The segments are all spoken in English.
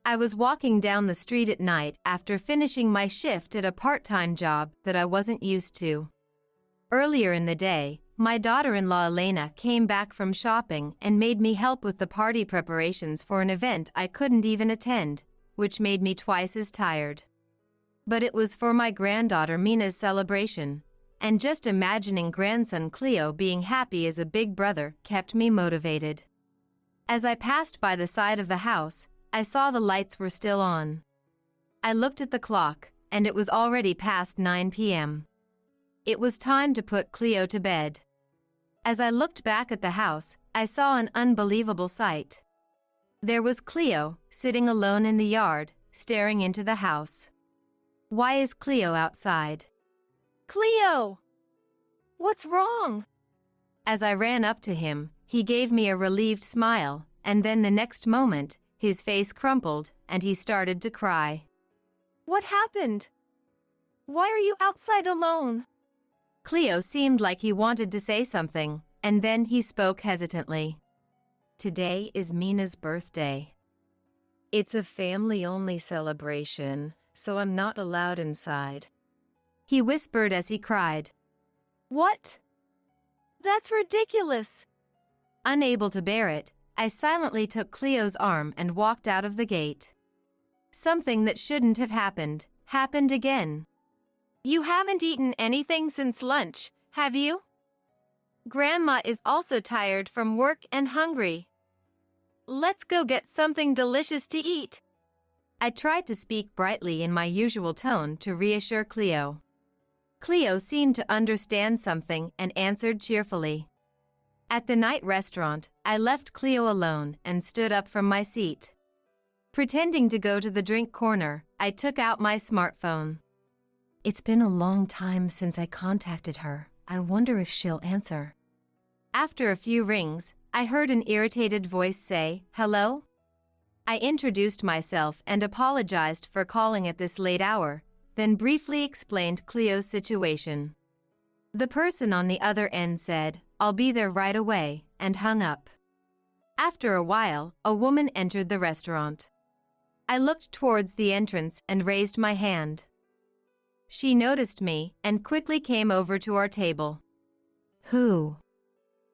I was walking down the street at night after finishing my shift at a part-time job that I wasn't used to. Earlier in the day, my daughter-in-law Elena came back from shopping and made me help with the party preparations for an event I couldn't even attend, which made me twice as tired. But it was for my granddaughter Mina's celebration, and just imagining grandson Cleo being happy as a big brother kept me motivated. As I passed by the side of the house, I saw the lights were still on. I looked at the clock, and it was already past 9 p.m. It was time to put Cleo to bed. As I looked back at the house, I saw an unbelievable sight. There was Cleo, sitting alone in the yard, staring into the house. Why is Cleo outside? Cleo! What's wrong? As I ran up to him, he gave me a relieved smile, and then the next moment, his face crumpled, and he started to cry. What happened? Why are you outside alone? Cleo seemed like he wanted to say something, and then he spoke hesitantly. Today is Mina's birthday. It's a family-only celebration, so I'm not allowed inside. He whispered as he cried. What? That's ridiculous. Unable to bear it, I silently took Cleo's arm and walked out of the gate. Something that shouldn't have happened, happened again. You haven't eaten anything since lunch, have you? Grandma is also tired from work and hungry. Let's go get something delicious to eat. I tried to speak brightly in my usual tone to reassure Cleo. Cleo seemed to understand something and answered cheerfully. At the night restaurant, I left Cleo alone and stood up from my seat. Pretending to go to the drink corner, I took out my smartphone. It's been a long time since I contacted her. I wonder if she'll answer. After a few rings, I heard an irritated voice say, "Hello?" I introduced myself and apologized for calling at this late hour, then briefly explained Cleo's situation. The person on the other end said, "I'll be there right away," and hung up. After a while, a woman entered the restaurant. I looked towards the entrance and raised my hand. She noticed me and quickly came over to our table. Who?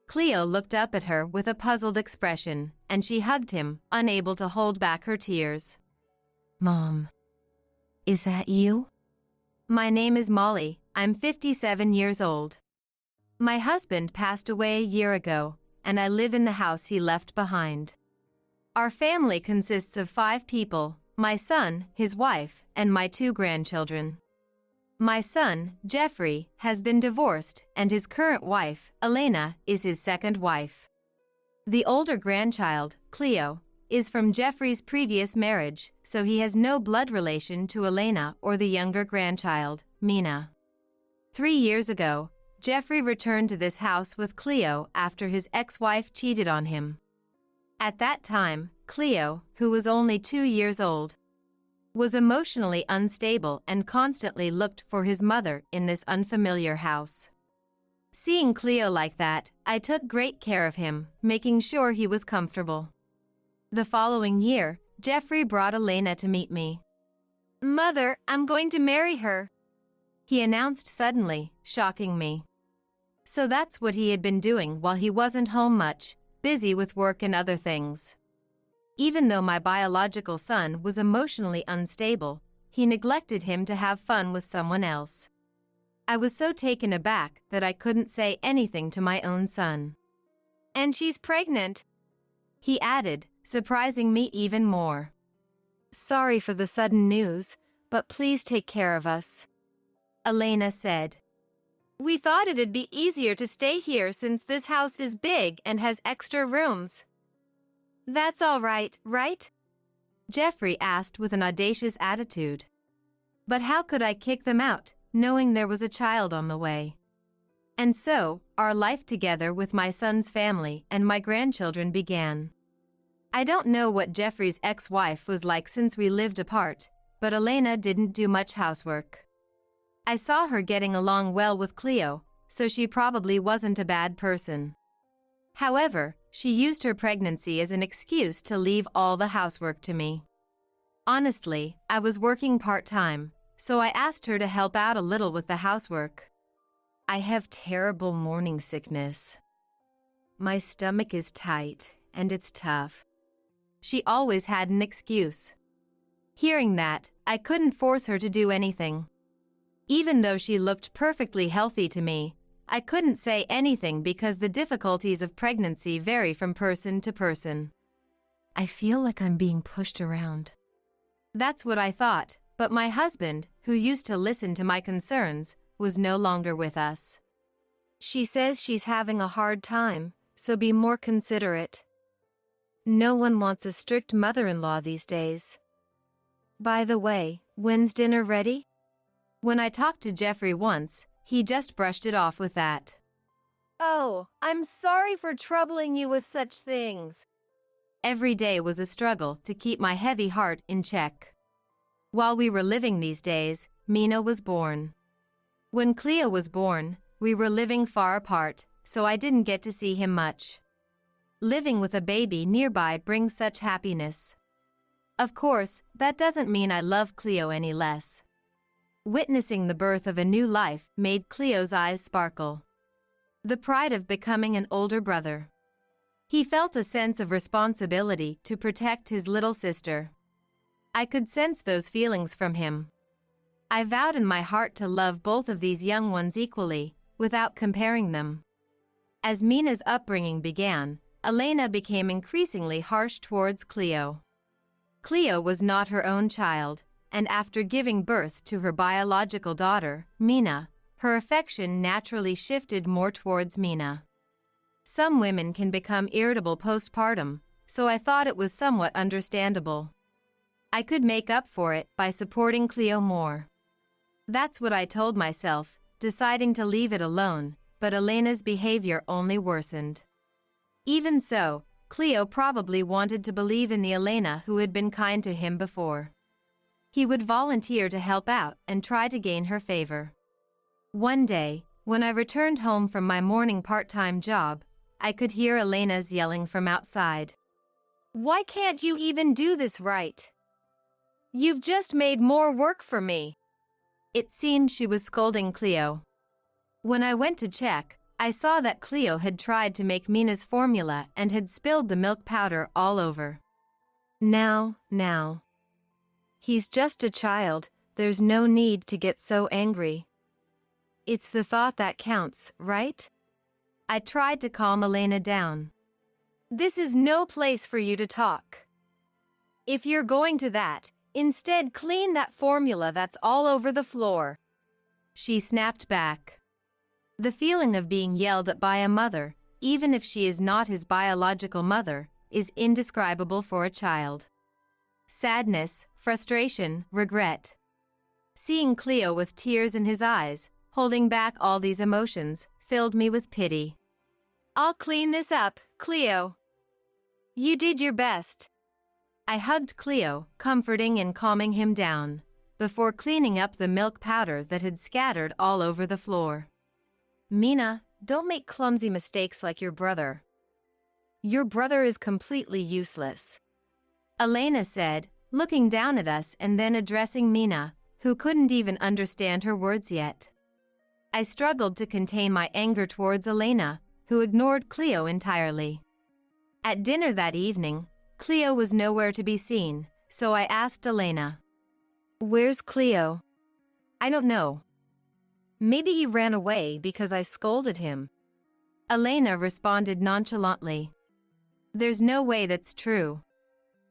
Cleo looked up at her with a puzzled expression, and she hugged him, unable to hold back her tears. Mom. Is that you? My name is Molly. I'm 57 years old. My husband passed away a year ago, and I live in the house he left behind. Our family consists of 5 people, my son, his wife, and my 2 grandchildren. My son, Jeffrey, has been divorced, and his current wife, Elena, is his second wife. The older grandchild, Cleo, is from Jeffrey's previous marriage, so he has no blood relation to Elena or the younger grandchild, Mina. 3 years ago, Jeffrey returned to this house with Cleo after his ex-wife cheated on him. At that time, Cleo, who was only 2 years old, was emotionally unstable and constantly looked for his mother in this unfamiliar house. Seeing Cleo like that, I took great care of him, making sure he was comfortable. The following year, Jeffrey brought Elena to meet me. Mother, I'm going to marry her, he announced suddenly, shocking me. So that's what he had been doing while he wasn't home much, busy with work and other things. Even though my biological son was emotionally unstable, he neglected him to have fun with someone else. I was so taken aback that I couldn't say anything to my own son. And she's pregnant, he added, surprising me even more. Sorry for the sudden news, but please take care of us, Elena said. We thought it'd be easier to stay here since this house is big and has extra rooms. That's all right, right? Jeffrey asked with an audacious attitude. But how could I kick them out, knowing there was a child on the way? And so, our life together with my son's family and my grandchildren began. I don't know what Jeffrey's ex-wife was like since we lived apart, but Elena didn't do much housework. I saw her getting along well with Cleo, so she probably wasn't a bad person. However, she used her pregnancy as an excuse to leave all the housework to me. Honestly, I was working part-time, so I asked her to help out a little with the housework. I have terrible morning sickness. My stomach is tight, and it's tough. She always had an excuse. Hearing that, I couldn't force her to do anything. Even though she looked perfectly healthy to me, I couldn't say anything because the difficulties of pregnancy vary from person to person. I feel like I'm being pushed around. That's what I thought, but my husband, who used to listen to my concerns, was no longer with us. She says she's having a hard time, so be more considerate. No one wants a strict mother-in-law these days. By the way, when's dinner ready? When I talked to Jeffrey once, he just brushed it off with that. Oh, I'm sorry for troubling you with such things. Every day was a struggle to keep my heavy heart in check. While we were living these days, Mina was born. When Cleo was born, we were living far apart, so I didn't get to see him much. Living with a baby nearby brings such happiness. Of course, that doesn't mean I love Cleo any less. Witnessing the birth of a new life made Cleo's eyes sparkle. The pride of becoming an older brother. He felt a sense of responsibility to protect his little sister. I could sense those feelings from him. I vowed in my heart to love both of these young ones equally, without comparing them. As Mina's upbringing began, Elena became increasingly harsh towards Cleo. Cleo was not her own child, and after giving birth to her biological daughter, Mina, her affection naturally shifted more towards Mina. Some women can become irritable postpartum, so I thought it was somewhat understandable. I could make up for it by supporting Cleo more. That's what I told myself, deciding to leave it alone, but Elena's behavior only worsened. Even so, Cleo probably wanted to believe in the Elena who had been kind to him before. He would volunteer to help out and try to gain her favor. One day, when I returned home from my morning part-time job, I could hear Elena's yelling from outside. Why can't you even do this right? You've just made more work for me. It seemed she was scolding Cleo. When I went to check, I saw that Cleo had tried to make Mina's formula and had spilled the milk powder all over. Now. He's just a child, there's no need to get so angry. It's the thought that counts, right? I tried to calm Elena down. This is no place for you to talk. If you're going to that, instead clean that formula that's all over the floor. She snapped back. The feeling of being yelled at by a mother, even if she is not his biological mother, is indescribable for a child. Sadness, frustration, regret. Seeing Cleo with tears in his eyes, holding back all these emotions, filled me with pity. I'll clean this up, Cleo. You did your best. I hugged Cleo, comforting and calming him down, before cleaning up the milk powder that had scattered all over the floor. Mina, don't make clumsy mistakes like your brother. Your brother is completely useless. Elena said, looking down at us and then addressing Mina, who couldn't even understand her words yet. I struggled to contain my anger towards Elena, who ignored Cleo entirely. At dinner that evening, Cleo was nowhere to be seen, so I asked Elena. Where's Cleo? I don't know. Maybe he ran away because I scolded him. Elena responded nonchalantly. There's no way that's true.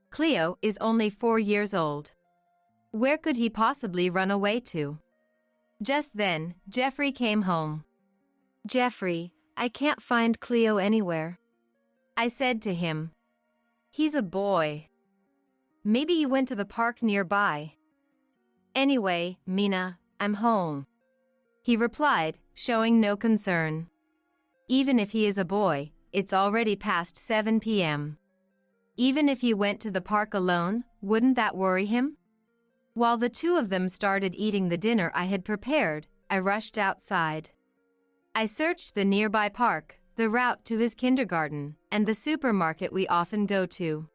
Cleo is only 4 years old. Where could he possibly run away to? Just then, Jeffrey came home. Jeffrey, I can't find Cleo anywhere. I said to him. He's a boy. Maybe he went to the park nearby. Anyway, Mina, I'm home. He replied, showing no concern. Even if he is a boy, it's already past 7 p.m. Even if he went to the park alone, wouldn't that worry him? While the two of them started eating the dinner I had prepared, I rushed outside. I searched the nearby park, the route to his kindergarten, and the supermarket we often go to.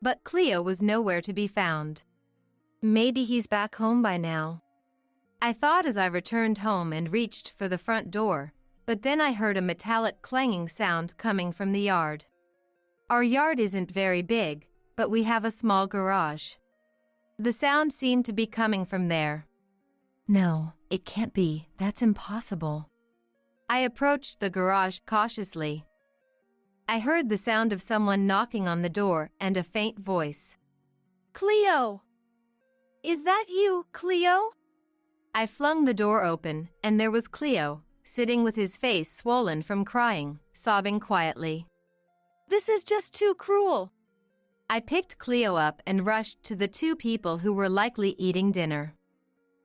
But Cleo was nowhere to be found. Maybe he's back home by now. I thought as I returned home and reached for the front door, but then I heard a metallic clanging sound coming from the yard. Our yard isn't very big, but we have a small garage. The sound seemed to be coming from there. No, it can't be. That's impossible. I approached the garage cautiously. I heard the sound of someone knocking on the door and a faint voice. Cleo! Is that you, Cleo? I flung the door open, and there was Cleo, sitting with his face swollen from crying, sobbing quietly. This is just too cruel. I picked Cleo up and rushed to the two people who were likely eating dinner.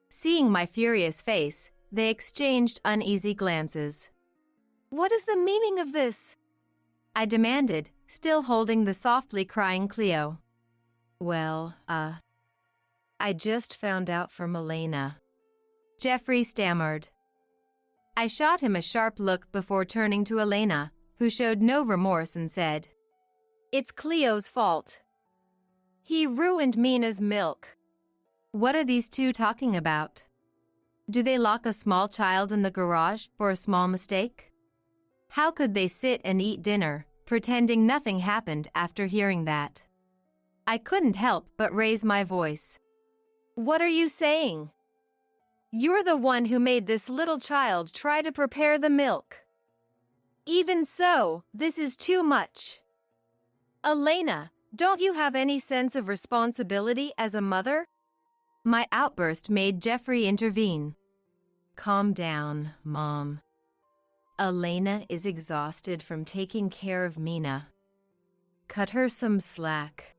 Seeing my furious face, they exchanged uneasy glances. What is the meaning of this? I demanded, still holding the softly crying Cleo. Well, I just found out from Elena. Jeffrey stammered. I shot him a sharp look before turning to Elena, who showed no remorse and said, It's Cleo's fault. He ruined Mina's milk. What are these two talking about? Do they lock a small child in the garage for a small mistake? How could they sit and eat dinner, pretending nothing happened after hearing that? I couldn't help but raise my voice. What are you saying? You're the one who made this little child try to prepare the milk. Even so, this is too much. Elena, don't you have any sense of responsibility as a mother? My outburst made Jeffrey intervene. Calm down, Mom. Elena is exhausted from taking care of Mina. Cut her some slack.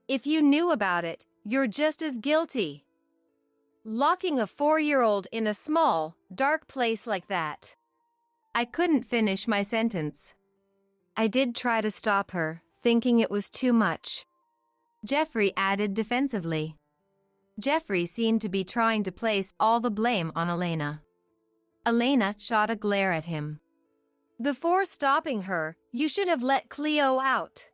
If you knew about it, you're just as guilty. Locking a 4-year-old in a small, dark place like that. I couldn't finish my sentence. I did try to stop her, thinking it was too much. Jeffrey added defensively. Jeffrey seemed to be trying to place all the blame on Elena. Elena shot a glare at him. Before stopping her, you should have let Cleo out.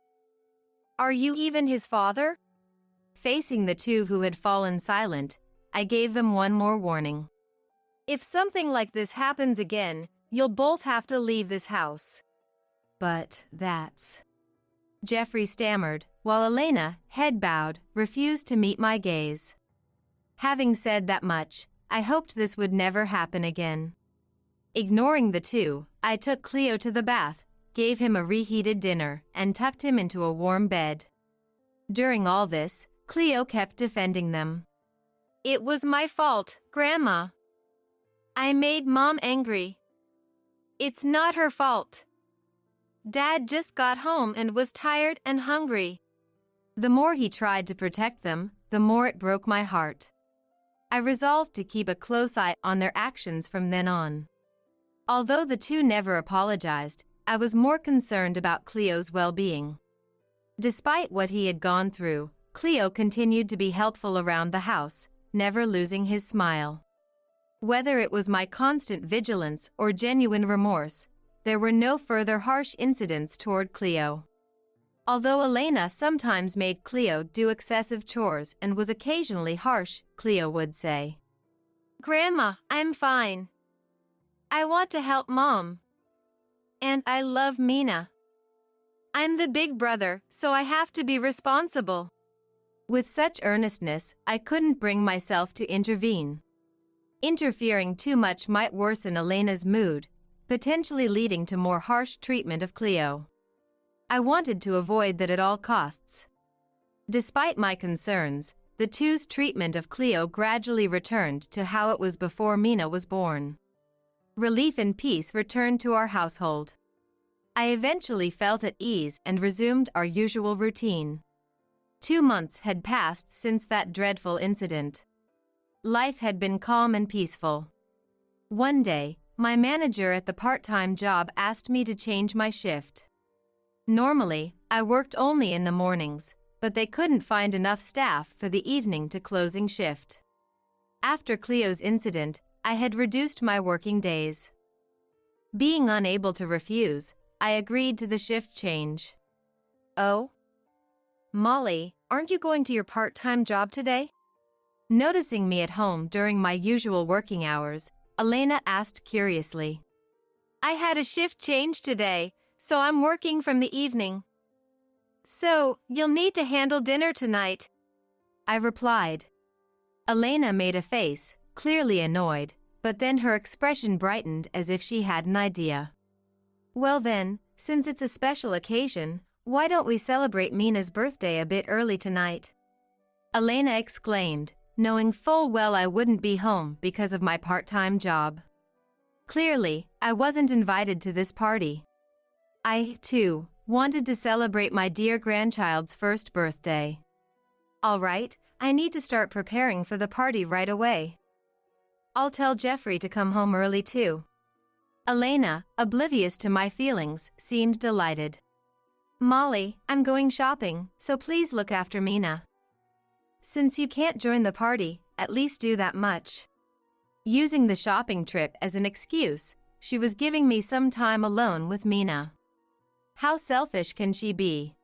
Are you even his father? Facing the two who had fallen silent, I gave them one more warning. If something like this happens again, you'll both have to leave this house. But that's... Jeffrey stammered, while Elena, head bowed, refused to meet my gaze. Having said that much, I hoped this would never happen again. Ignoring the two, I took Cleo to the bath, gave him a reheated dinner, and tucked him into a warm bed. During all this, Cleo kept defending them. It was my fault, Grandma. I made Mom angry. It's not her fault. Dad just got home and was tired and hungry. The more he tried to protect them, the more it broke my heart. I resolved to keep a close eye on their actions from then on. Although the two never apologized, I was more concerned about Cleo's well-being. Despite what he had gone through, Cleo continued to be helpful around the house, never losing his smile. Whether it was my constant vigilance or genuine remorse, there were no further harsh incidents toward Cleo. Although Elena sometimes made Cleo do excessive chores and was occasionally harsh, Cleo would say, Grandma, I'm fine. I want to help Mom. And I love Mina. I'm the big brother, so I have to be responsible. With such earnestness, I couldn't bring myself to intervene. Interfering too much might worsen Elena's mood, potentially leading to more harsh treatment of Cleo. I wanted to avoid that at all costs. Despite my concerns, the two's treatment of Cleo gradually returned to how it was before Mina was born. Relief and peace returned to our household. I eventually felt at ease and resumed our usual routine. 2 months had passed since that dreadful incident. Life had been calm and peaceful. One day, my manager at the part-time job asked me to change my shift. Normally, I worked only in the mornings, but they couldn't find enough staff for the evening to closing shift. After Cleo's incident, I had reduced my working days. Being unable to refuse, I agreed to the shift change. Oh? Molly, aren't you going to your part-time job today? Noticing me at home during my usual working hours, Elena asked curiously. I had a shift change today, so I'm working from the evening. So, you'll need to handle dinner tonight, I replied. Elena made a face, clearly annoyed, but then her expression brightened as if she had an idea. Well then, since it's a special occasion, why don't we celebrate Mina's birthday a bit early tonight? Elena exclaimed, knowing full well I wouldn't be home because of my part-time job. Clearly, I wasn't invited to this party. I, too, wanted to celebrate my dear grandchild's first birthday. All right, I need to start preparing for the party right away. I'll tell Jeffrey to come home early too. Elena, oblivious to my feelings, seemed delighted. Molly, I'm going shopping, so please look after Mina. Since you can't join the party, at least do that much. Using the shopping trip as an excuse, she was giving me some time alone with Mina. How selfish can she be?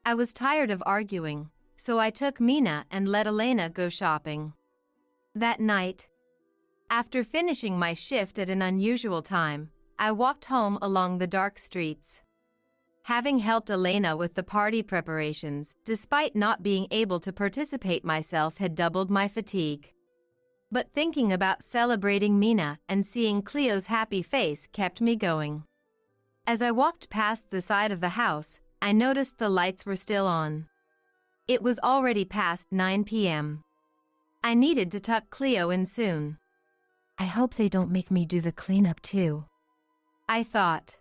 I was tired of arguing, so I took Mina and let Elena go shopping. That night, after finishing my shift at an unusual time, I walked home along the dark streets. Having helped Elena with the party preparations, despite not being able to participate myself, had doubled my fatigue. But thinking about celebrating Mina and seeing Cleo's happy face kept me going. As I walked past the side of the house, I noticed the lights were still on. It was already past 9 p.m. I needed to tuck Cleo in soon. I hope they don't make me do the cleanup too, I thought.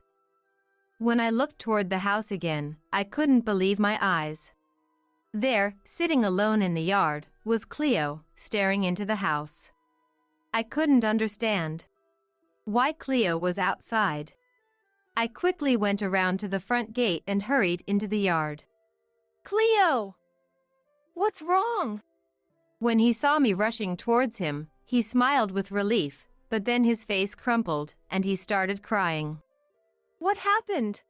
When I looked toward the house again, I couldn't believe my eyes. There, sitting alone in the yard, was Cleo, staring into the house. I couldn't understand why Cleo was outside. I quickly went around to the front gate and hurried into the yard. Cleo! What's wrong? When he saw me rushing towards him, he smiled with relief, but then his face crumpled, and he started crying. What happened?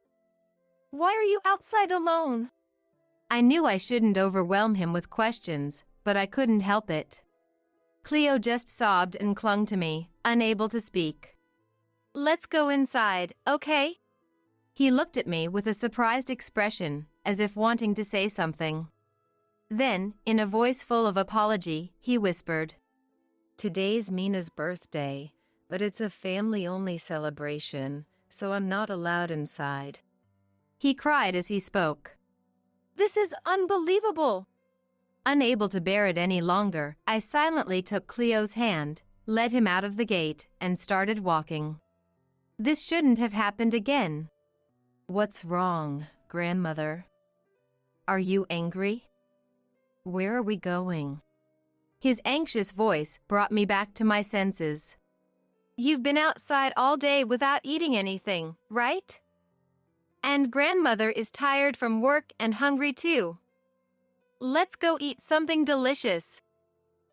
Why are you outside alone? I knew I shouldn't overwhelm him with questions, but I couldn't help it. Cleo just sobbed and clung to me, unable to speak. Let's go inside, okay? He looked at me with a surprised expression, as if wanting to say something. Then, in a voice full of apology, he whispered, Today's Mina's birthday, but it's a family-only celebration, so I'm not allowed inside. He cried as he spoke. This is unbelievable! Unable to bear it any longer, I silently took Cleo's hand, led him out of the gate, and started walking. This shouldn't have happened again. What's wrong, grandmother? Are you angry? Where are we going? His anxious voice brought me back to my senses. You've been outside all day without eating anything, right? And grandmother is tired from work and hungry too. Let's go eat something delicious.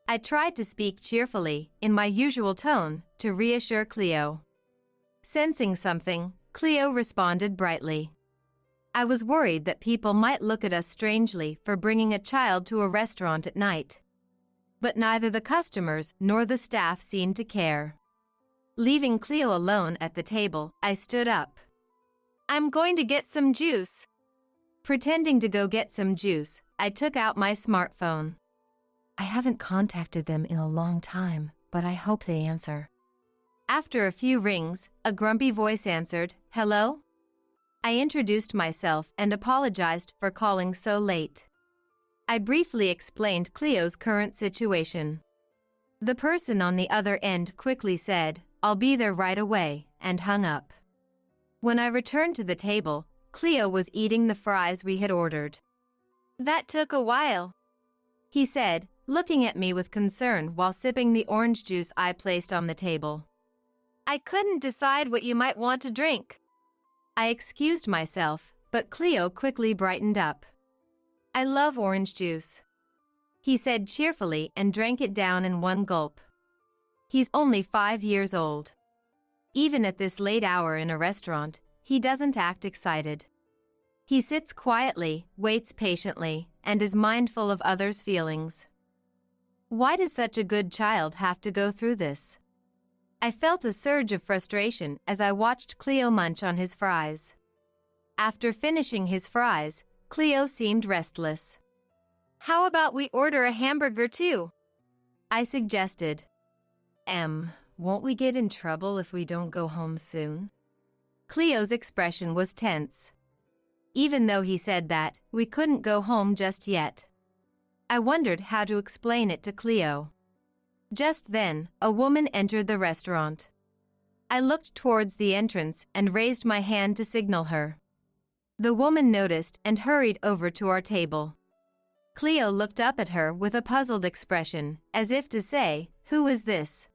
I tried to speak cheerfully, in my usual tone, to reassure Cleo. Sensing something, Cleo responded brightly. I was worried that people might look at us strangely for bringing a child to a restaurant at night. But neither the customers nor the staff seemed to care. Leaving Cleo alone at the table, I stood up. I'm going to get some juice. Pretending to go get some juice, I took out my smartphone. I haven't contacted them in a long time, but I hope they answer. After a few rings, a grumpy voice answered, Hello? I introduced myself and apologized for calling so late. I briefly explained Cleo's current situation. The person on the other end quickly said, I'll be there right away, and hung up. When I returned to the table, Cleo was eating the fries we had ordered. That took a while, he said, looking at me with concern while sipping the orange juice I placed on the table. I couldn't decide what you might want to drink. I excused myself, but Cleo quickly brightened up. I love orange juice, he said cheerfully and drank it down in one gulp. He's only 5 years old. Even at this late hour in a restaurant, he doesn't act excited. He sits quietly, waits patiently, and is mindful of others' feelings. Why does such a good child have to go through this? I felt a surge of frustration as I watched Cleo munch on his fries. After finishing his fries, Cleo seemed restless. How about we order a hamburger too? I suggested. Won't we get in trouble if we don't go home soon? Cleo's expression was tense. Even though he said that, we couldn't go home just yet. I wondered how to explain it to Cleo. Just then, a woman entered the restaurant. I looked towards the entrance and raised my hand to signal her. The woman noticed and hurried over to our table. Cleo looked up at her with a puzzled expression, as if to say, "Who is this?"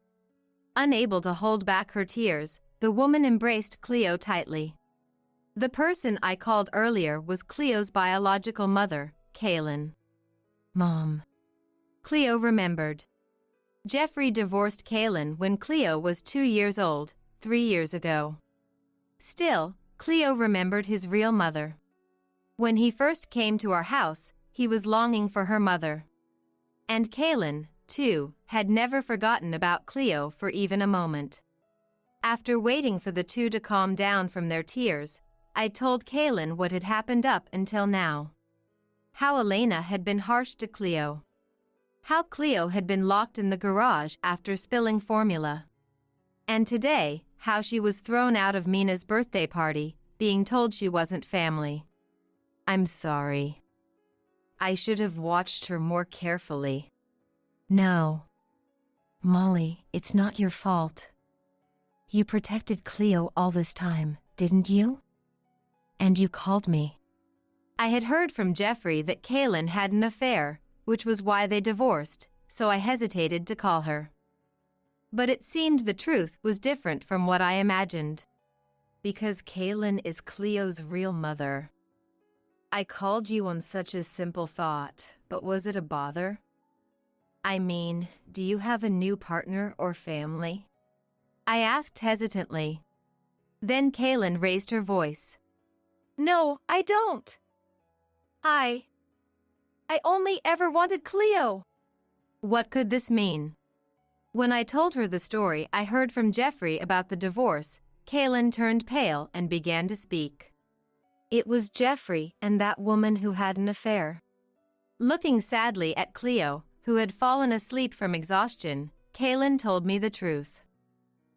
Unable to hold back her tears, the woman embraced Cleo tightly. The person I called earlier was Cleo's biological mother, Kaylin. Mom. Cleo remembered. Jeffrey divorced Kaylin when Cleo was 2 years old, 3 years ago. Still, Cleo remembered his real mother. When he first came to our house, he was longing for her mother. And Kaylin, too, had never forgotten about Cleo for even a moment. After waiting for the two to calm down from their tears, I told Kaylin what had happened up until now. How Elena had been harsh to Cleo. How Cleo had been locked in the garage after spilling formula. And today, how she was thrown out of Mina's birthday party, being told she wasn't family. I'm sorry. I should have watched her more carefully. No. Molly, it's not your fault. You protected Cleo all this time, didn't you? And you called me. I had heard from Jeffrey that Kaylin had an affair, which was why they divorced, so I hesitated to call her. But it seemed the truth was different from what I imagined. Because Kaylin is Cleo's real mother. I called you on such a simple thought, but was it a bother? I mean, do you have a new partner or family? I asked hesitantly. Then Kaylin raised her voice. No, I don't. I only ever wanted Cleo. What could this mean? When I told her the story I heard from Jeffrey about the divorce, Kaylin turned pale and began to speak. It was Jeffrey and that woman who had an affair. Looking sadly at Cleo, who had fallen asleep from exhaustion, Kaylin told me the truth.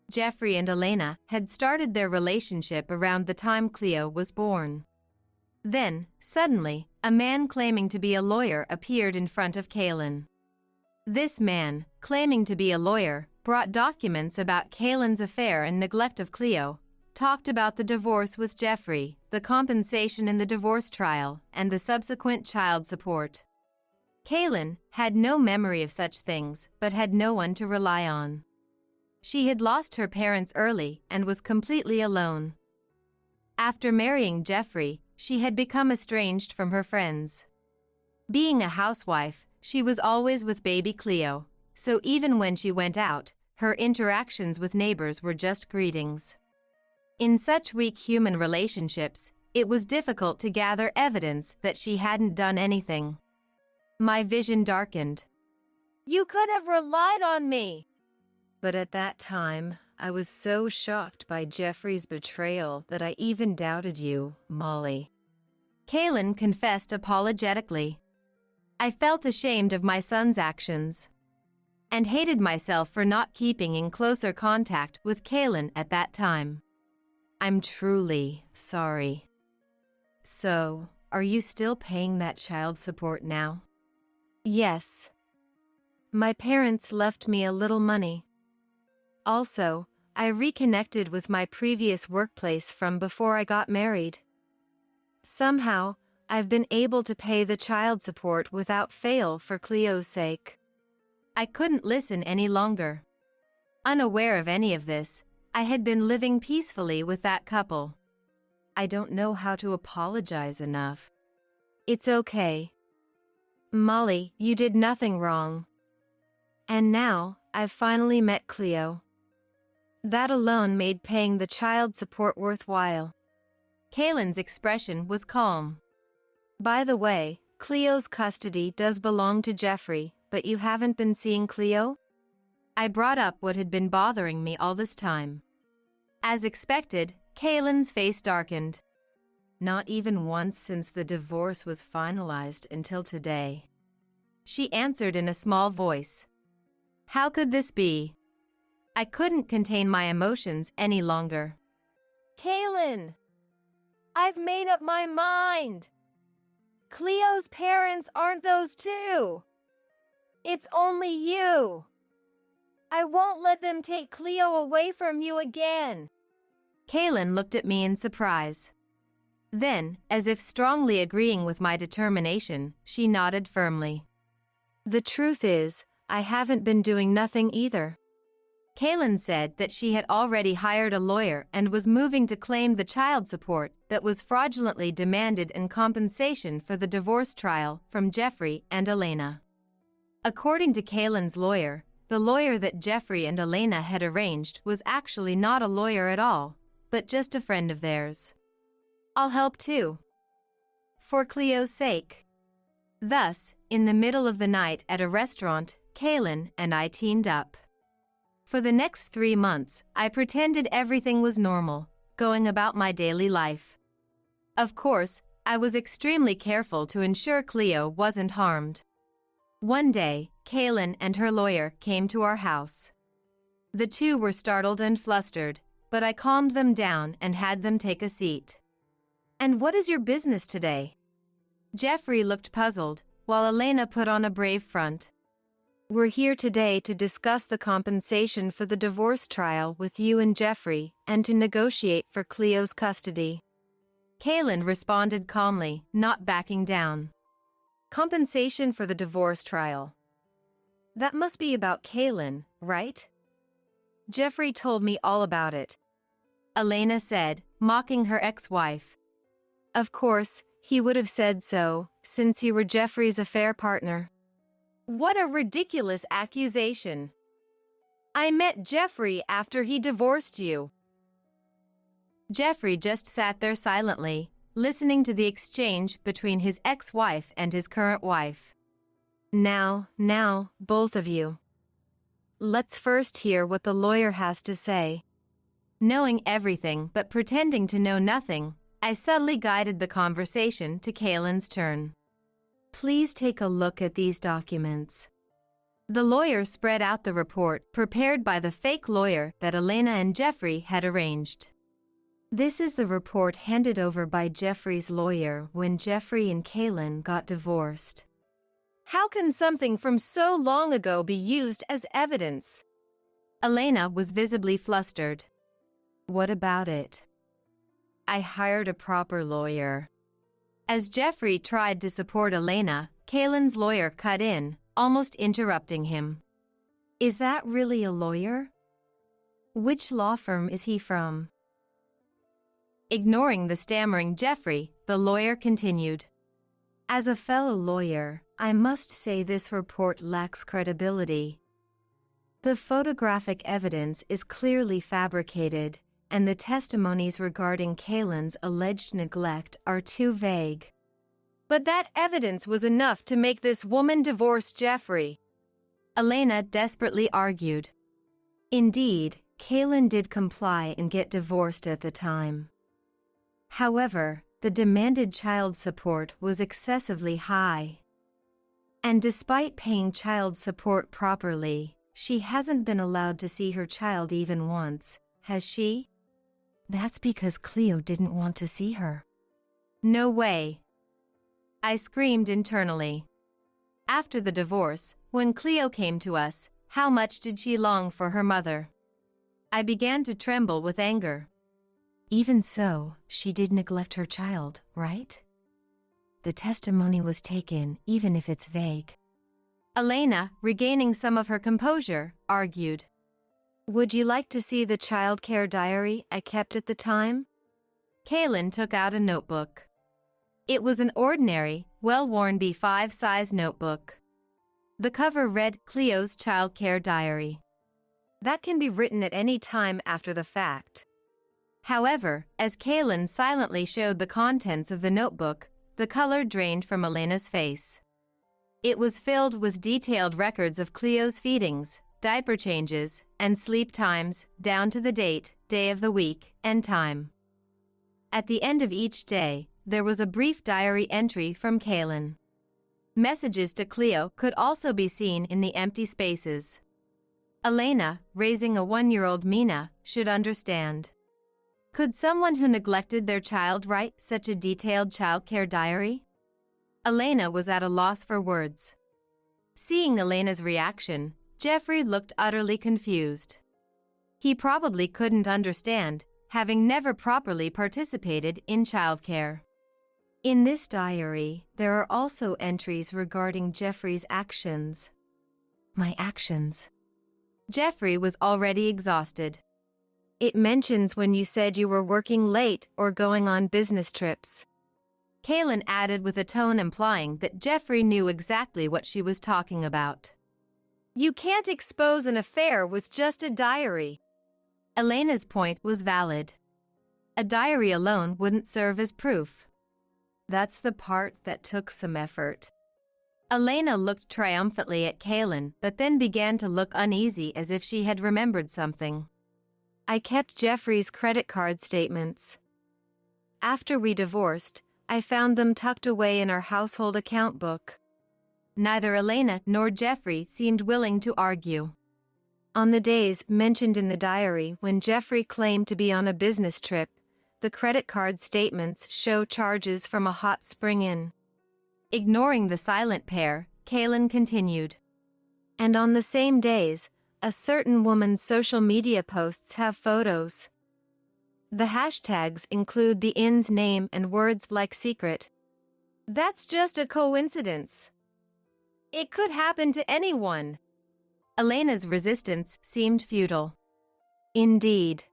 Jeffrey and Elena had started their relationship around the time Cleo was born. Then, suddenly, a man claiming to be a lawyer appeared in front of Kaylin. This man, claiming to be a lawyer, brought documents about Kaylin's affair and neglect of Cleo, talked about the divorce with Jeffrey, the compensation in the divorce trial, and the subsequent child support. Kaylin had no memory of such things, but had no one to rely on. She had lost her parents early and was completely alone. After marrying Jeffrey, she had become estranged from her friends. Being a housewife, she was always with baby Cleo, so even when she went out, her interactions with neighbors were just greetings. In such weak human relationships, it was difficult to gather evidence that she hadn't done anything. My vision darkened. You could have relied on me. But at that time, I was so shocked by Jeffrey's betrayal that I even doubted you, Molly. Kaylin confessed apologetically. I felt ashamed of my son's actions and hated myself for not keeping in closer contact with Kaylin at that time. I'm truly sorry. So, are you still paying that child support now? Yes. My parents left me a little money. Also, I reconnected with my previous workplace from before I got married. Somehow, I've been able to pay the child support without fail for Cleo's sake. I couldn't listen any longer. Unaware of any of this, I had been living peacefully with that couple. I don't know how to apologize enough. It's okay. Molly, you did nothing wrong. And now, I've finally met Cleo. That alone made paying the child support worthwhile. Kaylin's expression was calm. By the way, Cleo's custody does belong to Jeffrey, but you haven't been seeing Cleo? I brought up what had been bothering me all this time. As expected, Kaylin's face darkened. Not even once since the divorce was finalized until today. She answered in a small voice. How could this be? I couldn't contain my emotions any longer. Kaylin, I've made up my mind. Cleo's parents aren't those two. It's only you. I won't let them take Cleo away from you again. Kaylin looked at me in surprise. Then, as if strongly agreeing with my determination, she nodded firmly. The truth is, I haven't been doing nothing either. Kaylin said that she had already hired a lawyer and was moving to claim the child support that was fraudulently demanded in compensation for the divorce trial from Jeffrey and Elena. According to Kaylin's lawyer, the lawyer that Jeffrey and Elena had arranged was actually not a lawyer at all, but just a friend of theirs. I'll help too. For Cleo's sake. Thus, in the middle of the night at a restaurant, Kaylin and I teamed up. For the next 3 months, I pretended everything was normal, going about my daily life. Of course, I was extremely careful to ensure Cleo wasn't harmed. One day, Kaylin and her lawyer came to our house. The two were startled and flustered, but I calmed them down and had them take a seat. And what is your business today? Jeffrey looked puzzled, while Elena put on a brave front. We're here today to discuss the compensation for the divorce trial with you and Jeffrey and to negotiate for Cleo's custody. Kaylin responded calmly, not backing down. Compensation for the divorce trial. That must be about Kaylin, right? Jeffrey told me all about it. Elena said, mocking her ex-wife. Of course, he would have said so, since you were Jeffrey's affair partner. What a ridiculous accusation. I met Jeffrey after he divorced you. Jeffrey just sat there silently, listening to the exchange between his ex-wife and his current wife. Now, both of you. Let's first hear what the lawyer has to say. Knowing everything but pretending to know nothing, I subtly guided the conversation to Kaylin's turn. Please take a look at these documents. The lawyer spread out the report prepared by the fake lawyer that Elena and Jeffrey had arranged. This is the report handed over by Jeffrey's lawyer when Jeffrey and Kaylin got divorced. How can something from so long ago be used as evidence? Elena was visibly flustered. What about it? I hired a proper lawyer. As Jeffrey tried to support Elena, Kaylin's lawyer cut in, almost interrupting him. Is that really a lawyer? Which law firm is he from? Ignoring the stammering Jeffrey, the lawyer continued. As a fellow lawyer, I must say this report lacks credibility. The photographic evidence is clearly fabricated, and the testimonies regarding Kaylin's alleged neglect are too vague. But that evidence was enough to make this woman divorce Jeffrey. Elena desperately argued. Indeed, Kaylin did comply and get divorced at the time. However, the demanded child support was excessively high. And despite paying child support properly, she hasn't been allowed to see her child even once, has she? That's because Cleo didn't want to see her. No way. I screamed internally. After the divorce, when Cleo came to us, how much did she long for her mother? I began to tremble with anger. Even so, she did neglect her child, right? The testimony was taken, even if it's vague. Elena, regaining some of her composure, argued. Would you like to see the child care diary I kept at the time? Kaylin took out a notebook. It was an ordinary, well-worn B5 size notebook. The cover read Cleo's child care diary. That can be written at any time after the fact. However, as Kaylin silently showed the contents of the notebook, the color drained from Elena's face. It was filled with detailed records of Cleo's feedings, diaper changes, and sleep times, down to the date, day of the week, and time. At the end of each day, there was a brief diary entry from Kaylin. Messages to Cleo could also be seen in the empty spaces. Elena, raising a 1-year-old Mina, should understand. Could someone who neglected their child write such a detailed childcare diary? Elena was at a loss for words. Seeing Elena's reaction, Jeffrey looked utterly confused. He probably couldn't understand, having never properly participated in childcare. In this diary, there are also entries regarding Jeffrey's actions. My actions. Jeffrey was already exhausted. It mentions when you said you were working late or going on business trips. Kaylin added with a tone implying that Jeffrey knew exactly what she was talking about. You can't expose an affair with just a diary. Elena's point was valid. A diary alone wouldn't serve as proof. That's the part that took some effort. Elena looked triumphantly at Kaylin, but then began to look uneasy as if she had remembered something. I kept Jeffrey's credit card statements. After we divorced, I found them tucked away in our household account book. Neither Elena nor Jeffrey seemed willing to argue. On the days mentioned in the diary when Jeffrey claimed to be on a business trip, the credit card statements show charges from a hot spring inn. Ignoring the silent pair, Kaylin continued. And on the same days, a certain woman's social media posts have photos. The hashtags include the inn's name and words like secret. That's just a coincidence. It could happen to anyone. Elena's resistance seemed futile. Indeed.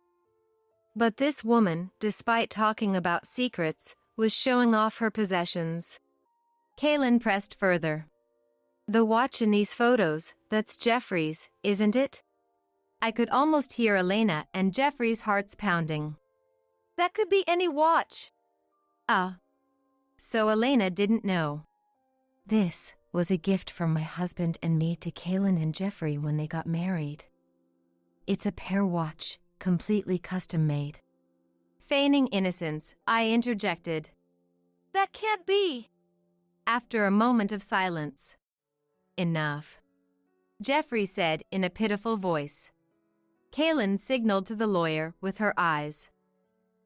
But this woman, despite talking about secrets, was showing off her possessions. Kaylin pressed further. The watch in these photos, that's Jeffrey's, isn't it? I could almost hear Elena and Jeffrey's hearts pounding. That could be any watch. So Elena didn't know. This was a gift from my husband and me to Kaylin and Jeffrey when they got married. It's a pair watch, completely custom-made. Feigning innocence, I interjected. That can't be. After a moment of silence. Enough. Jeffrey said in a pitiful voice. Kaylin signaled to the lawyer with her eyes.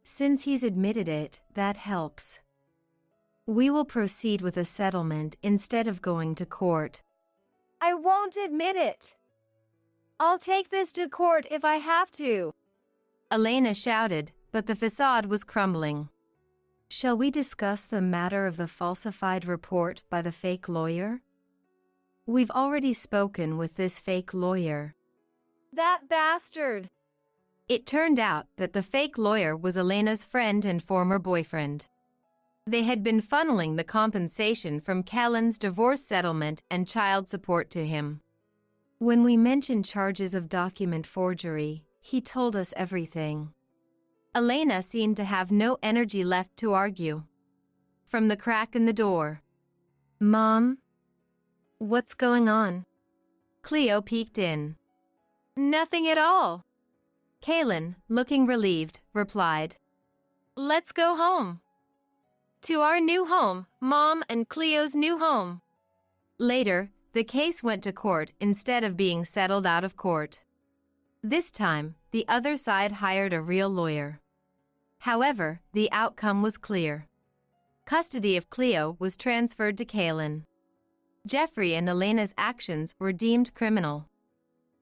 Since he's admitted it, that helps. We will proceed with a settlement instead of going to court. I won't admit it. I'll take this to court if I have to. Elena shouted, but the facade was crumbling. Shall we discuss the matter of the falsified report by the fake lawyer? We've already spoken with this fake lawyer. That bastard. It turned out that the fake lawyer was Elena's friend and former boyfriend. They had been funneling the compensation from Kaylin's divorce settlement and child support to him. When we mentioned charges of document forgery, he told us everything. Elena seemed to have no energy left to argue. From the crack in the door. Mom? What's going on? Cleo peeked in. Nothing at all. Kaylin, looking relieved, replied. Let's go home. To our new home, Mom and Cleo's new home. Later, the case went to court instead of being settled out of court. This time, the other side hired a real lawyer. However, the outcome was clear. Custody of Cleo was transferred to Kaylin. Jeffrey and Elena's actions were deemed criminal.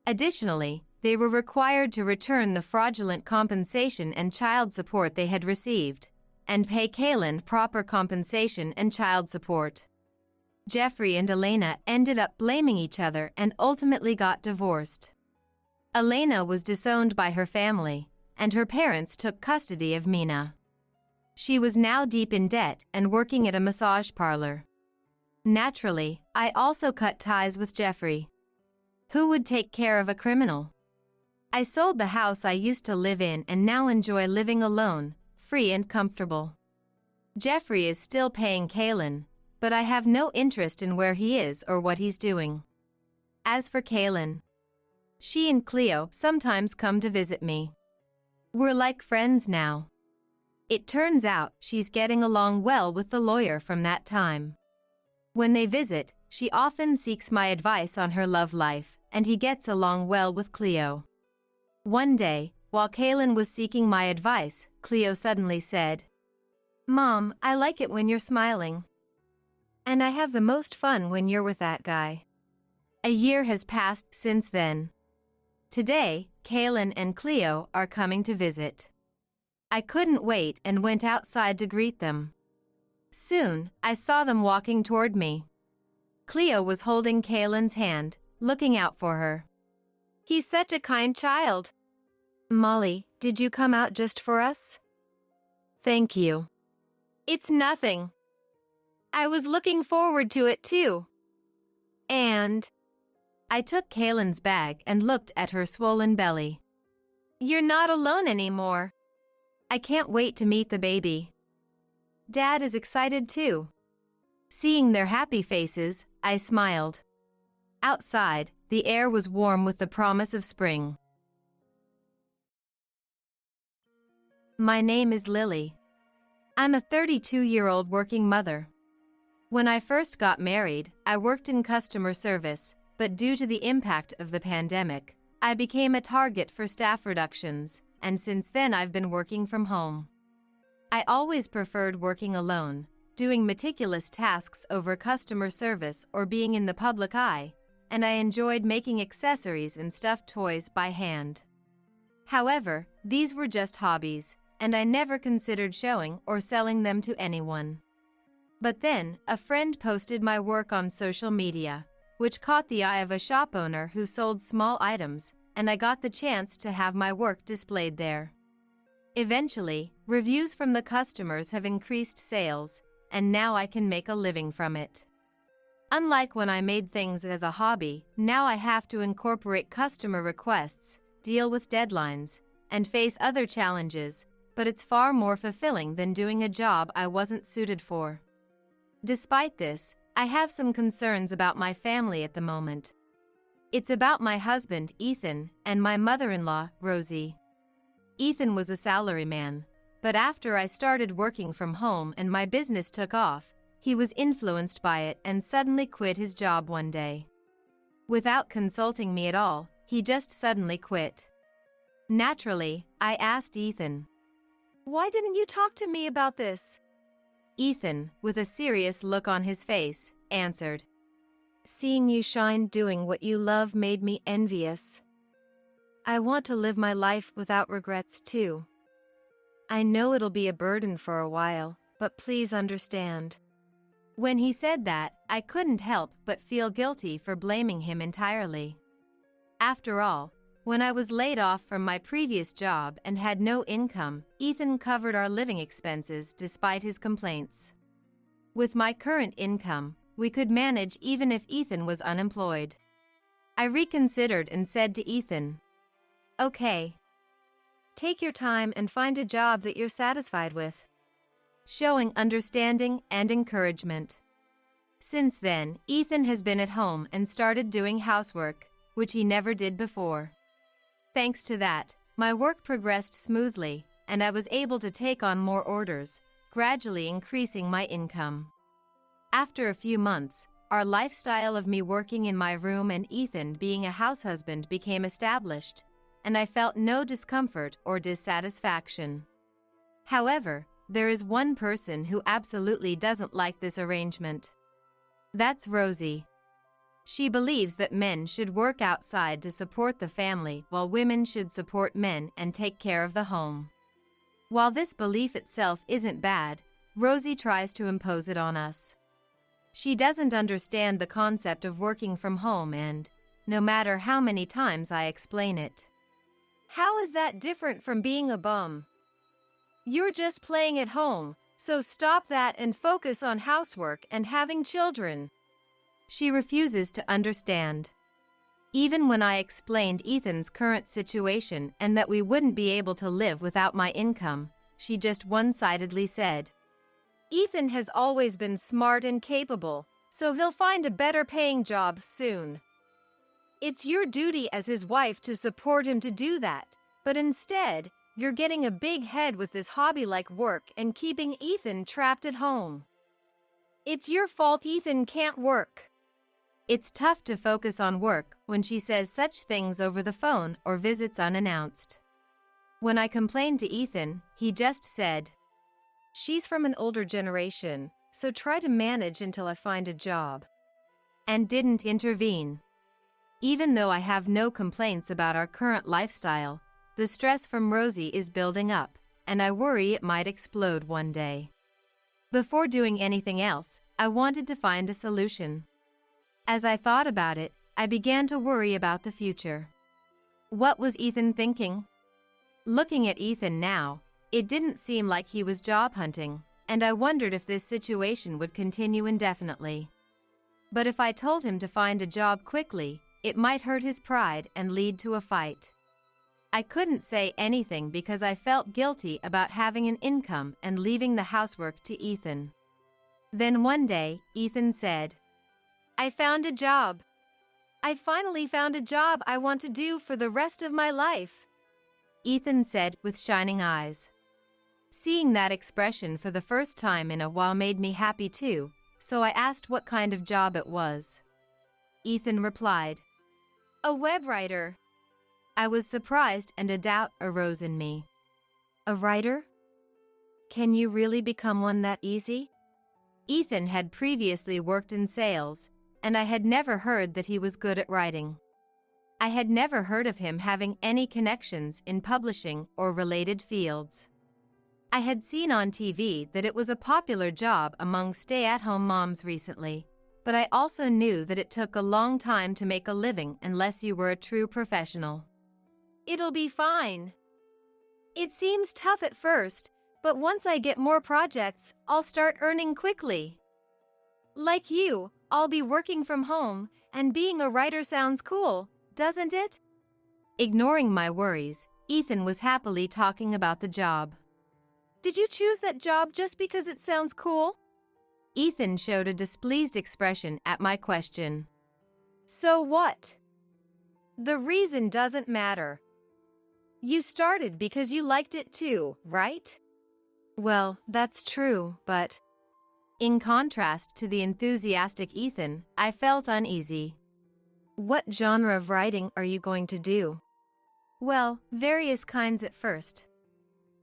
Additionally, they were required to return the fraudulent compensation and child support they had received, and pay Kaylin proper compensation and child support. Jeffrey and Elena ended up blaming each other and ultimately got divorced. Elena was disowned by her family, and her parents took custody of Mina. She was now deep in debt and working at a massage parlor. Naturally, I also cut ties with Jeffrey. Who would take care of a criminal? I sold the house I used to live in and now enjoy living alone, free and comfortable. Jeffrey is still paying Kaylin, but I have no interest in where he is or what he's doing. As for Kaylin, she and Cleo sometimes come to visit me. We're like friends now. It turns out she's getting along well with the lawyer from that time. When they visit, she often seeks my advice on her love life, and he gets along well with Cleo. One day, while Kaylin was seeking my advice, Cleo suddenly said, "Mom, I like it when you're smiling. And I have the most fun when you're with that guy." A year has passed since then. Today, Kaylin and Cleo are coming to visit. I couldn't wait and went outside to greet them. Soon, I saw them walking toward me. Cleo was holding Kaylin's hand, looking out for her. He's such a kind child. "Molly, did you come out just for us?" "Thank you." It's nothing. I was looking forward to it too. And I took Kaylin's bag and looked at her swollen belly. You're not alone anymore. I can't wait to meet the baby. Dad is excited too. Seeing their happy faces, I smiled. Outside, the air was warm with the promise of spring. My name is Lily. I'm a 32-year-old working mother. When I first got married, I worked in customer service, but due to the impact of the pandemic, I became a target for staff reductions, and since then I've been working from home. I always preferred working alone, doing meticulous tasks over customer service or being in the public eye, and I enjoyed making accessories and stuffed toys by hand. However, these were just hobbies, and I never considered showing or selling them to anyone. But then, a friend posted my work on social media, which caught the eye of a shop owner who sold small items, and I got the chance to have my work displayed there. Eventually, reviews from the customers have increased sales, and now I can make a living from it. Unlike when I made things as a hobby, now I have to incorporate customer requests, deal with deadlines, and face other challenges, but it's far more fulfilling than doing a job I wasn't suited for. Despite this, I have some concerns about my family at the moment. It's about my husband, Ethan, and my mother-in-law, Rosie. Ethan was a salaryman, but after I started working from home and my business took off, he was influenced by it and suddenly quit his job one day. Without consulting me at all, he just suddenly quit. Naturally, I asked Ethan, "Why didn't you talk to me about this?" Ethan, with a serious look on his face, answered, "Seeing you shine doing what you love made me envious. I want to live my life without regrets too. I know it'll be a burden for a while, but please understand." When he said that, I couldn't help but feel guilty for blaming him entirely. After all, when I was laid off from my previous job and had no income, Ethan covered our living expenses despite his complaints. With my current income, we could manage even if Ethan was unemployed. I reconsidered and said to Ethan, "Okay. Take your time and find a job that you're satisfied with," showing understanding and encouragement. Since then, Ethan has been at home and started doing housework, which he never did before. Thanks to that, my work progressed smoothly, and I was able to take on more orders, gradually increasing my income. After a few months, our lifestyle of me working in my room and Ethan being a house husband became established, and I felt no discomfort or dissatisfaction. However, there is one person who absolutely doesn't like this arrangement. That's Rosie. She believes that men should work outside to support the family while women should support men and take care of the home. While this belief itself isn't bad, Rosie tries to impose it on us. She doesn't understand the concept of working from home and, no matter how many times I explain it. How is that different from being a bum? You're just playing at home, so stop that and focus on housework and having children. She refuses to understand. Even when I explained Ethan's current situation and that we wouldn't be able to live without my income, she just one-sidedly said, Ethan has always been smart and capable, so he'll find a better paying job soon. It's your duty as his wife to support him to do that, but instead, you're getting a big head with this hobby like work and keeping Ethan trapped at home. It's your fault Ethan can't work. It's tough to focus on work when she says such things over the phone or visits unannounced. When I complained to Ethan, he just said, "She's from an older generation, so try to manage until I find a job," and didn't intervene. Even though I have no complaints about our current lifestyle, the stress from Rosie is building up, and I worry it might explode one day. Before doing anything else, I wanted to find a solution. As I thought about it, I began to worry about the future. What was Ethan thinking? Looking at Ethan now, it didn't seem like he was job hunting, and I wondered if this situation would continue indefinitely. But if I told him to find a job quickly, it might hurt his pride and lead to a fight. I couldn't say anything because I felt guilty about having an income and leaving the housework to Ethan. Then one day, Ethan said, "I found a job. I finally found a job I want to do for the rest of my life," Ethan said with shining eyes. Seeing that expression for the first time in a while made me happy too, so I asked what kind of job it was. Ethan replied, "A web writer." I was surprised and a doubt arose in me. A writer? Can you really become one that easy? Ethan had previously worked in sales, and I had never heard that he was good at writing. I had never heard of him having any connections in publishing or related fields. I had seen on TV that it was a popular job among stay-at-home moms recently, but I also knew that it took a long time to make a living unless you were a true professional. "It'll be fine. It seems tough at first, but once I get more projects, I'll start earning quickly. Like you, I'll be working from home, and being a writer sounds cool, doesn't it?" Ignoring my worries, Ethan was happily talking about the job. "Did you choose that job just because it sounds cool?" Ethan showed a displeased expression at my question. "So what? The reason doesn't matter. You started because you liked it too, right?" Well, that's true, but... In contrast to the enthusiastic Ethan, I felt uneasy. "What genre of writing are you going to do?" Well, various kinds at first.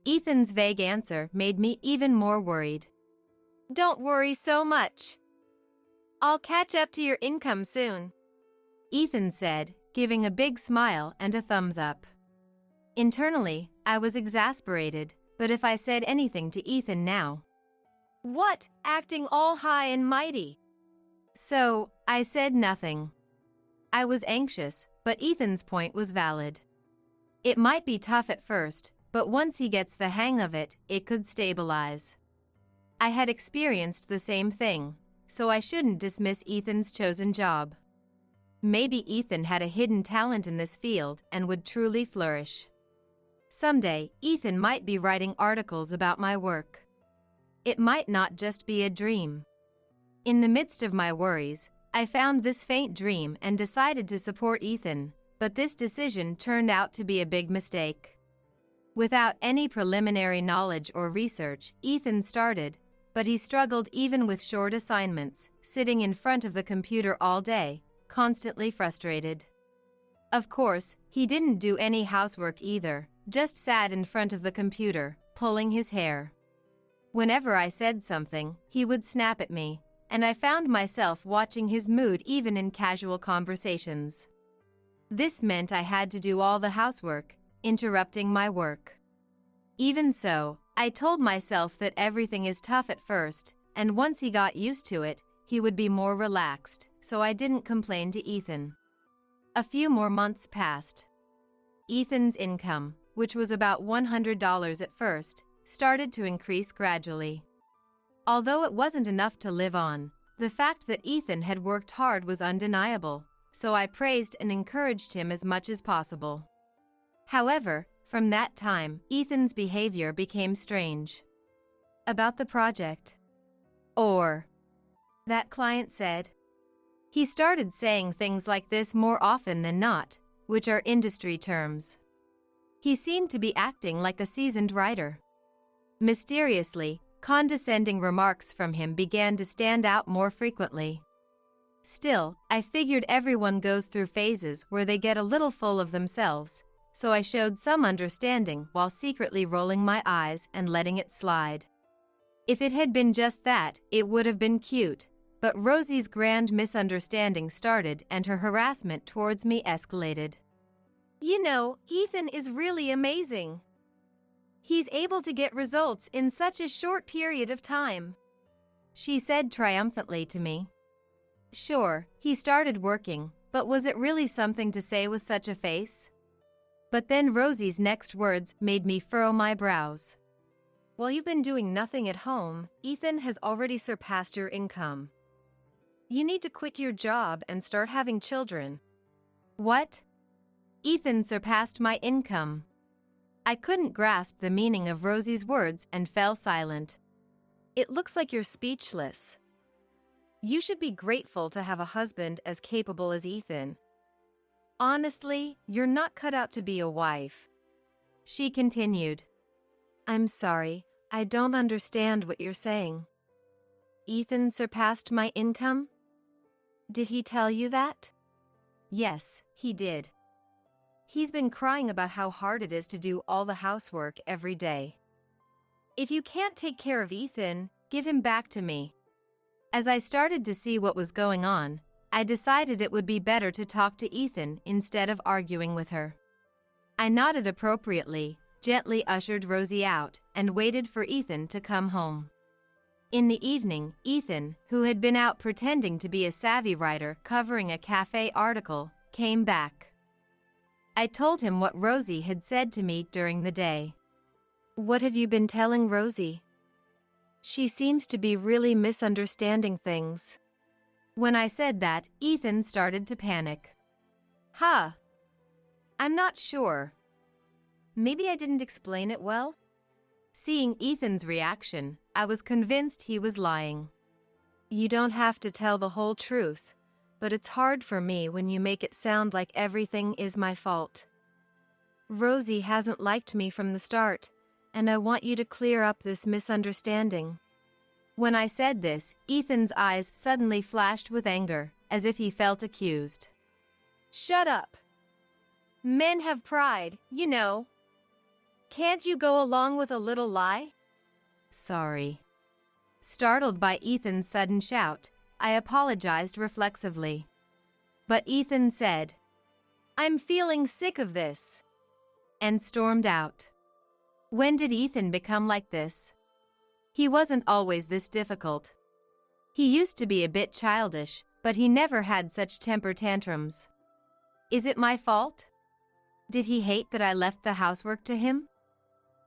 Ethan's vague answer made me even more worried. "Don't worry so much. I'll catch up to your income soon," Ethan said, giving a big smile and a thumbs up. Internally, I was exasperated, but if I said anything to Ethan now... What, acting all high and mighty? So, I said nothing. I was anxious, but Ethan's point was valid. It might be tough at first, but once he gets the hang of it, it could stabilize. I had experienced the same thing, so I shouldn't dismiss Ethan's chosen job. Maybe Ethan had a hidden talent in this field and would truly flourish. Someday, Ethan might be writing articles about my work. It might not just be a dream. In the midst of my worries, I found this faint dream and decided to support Ethan, but this decision turned out to be a big mistake. Without any preliminary knowledge or research, Ethan started, but he struggled even with short assignments, sitting in front of the computer all day, constantly frustrated. Of course, he didn't do any housework either, just sat in front of the computer, pulling his hair. Whenever I said something, he would snap at me, and I found myself watching his mood even in casual conversations. This meant I had to do all the housework, interrupting my work. Even so, I told myself that everything is tough at first, and once he got used to it, he would be more relaxed, so I didn't complain to Ethan. A few more months passed. Ethan's income, which was about $100 at first, started to increase gradually. Although it wasn't enough to live on, the fact that Ethan had worked hard was undeniable, so I praised and encouraged him as much as possible. However, from that time, Ethan's behavior became strange. About the project. Or, that client said. He started saying things like this more often than not, which are industry terms. He seemed to be acting like a seasoned writer. Mysteriously, condescending remarks from him began to stand out more frequently. Still, I figured everyone goes through phases where they get a little full of themselves, so I showed some understanding while secretly rolling my eyes and letting it slide. If it had been just that, it would have been cute, but Rosie's grand misunderstanding started and her harassment towards me escalated. You know, Ethan is really amazing. He's able to get results in such a short period of time, she said triumphantly to me. Sure, he started working, but was it really something to say with such a face? But then Rosie's next words made me furrow my brows. While you've been doing nothing at home, Ethan has already surpassed your income. You need to quit your job and start having children. What? Ethan surpassed my income. I couldn't grasp the meaning of Rosie's words and fell silent. It looks like you're speechless. You should be grateful to have a husband as capable as Ethan. Honestly, you're not cut out to be a wife, she continued. I'm sorry, I don't understand what you're saying. Ethan surpassed my income? Did he tell you that? Yes, he did. He's been crying about how hard it is to do all the housework every day. If you can't take care of Ethan, give him back to me. As I started to see what was going on, I decided it would be better to talk to Ethan instead of arguing with her. I nodded appropriately, gently ushered Rosie out, and waited for Ethan to come home. In the evening, Ethan, who had been out pretending to be a savvy writer covering a cafe article, came back. I told him what Rosie had said to me during the day. What have you been telling Rosie? She seems to be really misunderstanding things. When I said that, Ethan started to panic. I'm not sure. Maybe I didn't explain it well? Seeing Ethan's reaction, I was convinced he was lying. You don't have to tell the whole truth, but it's hard for me when you make it sound like everything is my fault. Rosie hasn't liked me from the start, and I want you to clear up this misunderstanding. When I said this, Ethan's eyes suddenly flashed with anger, as if he felt accused. Shut up. Men have pride, you know. Can't you go along with a little lie? Sorry. Startled by Ethan's sudden shout, I apologized reflexively. But Ethan said, I'm feeling sick of this, and stormed out. When did Ethan become like this? He wasn't always this difficult. He used to be a bit childish, but he never had such temper tantrums. Is it my fault? Did he hate that I left the housework to him?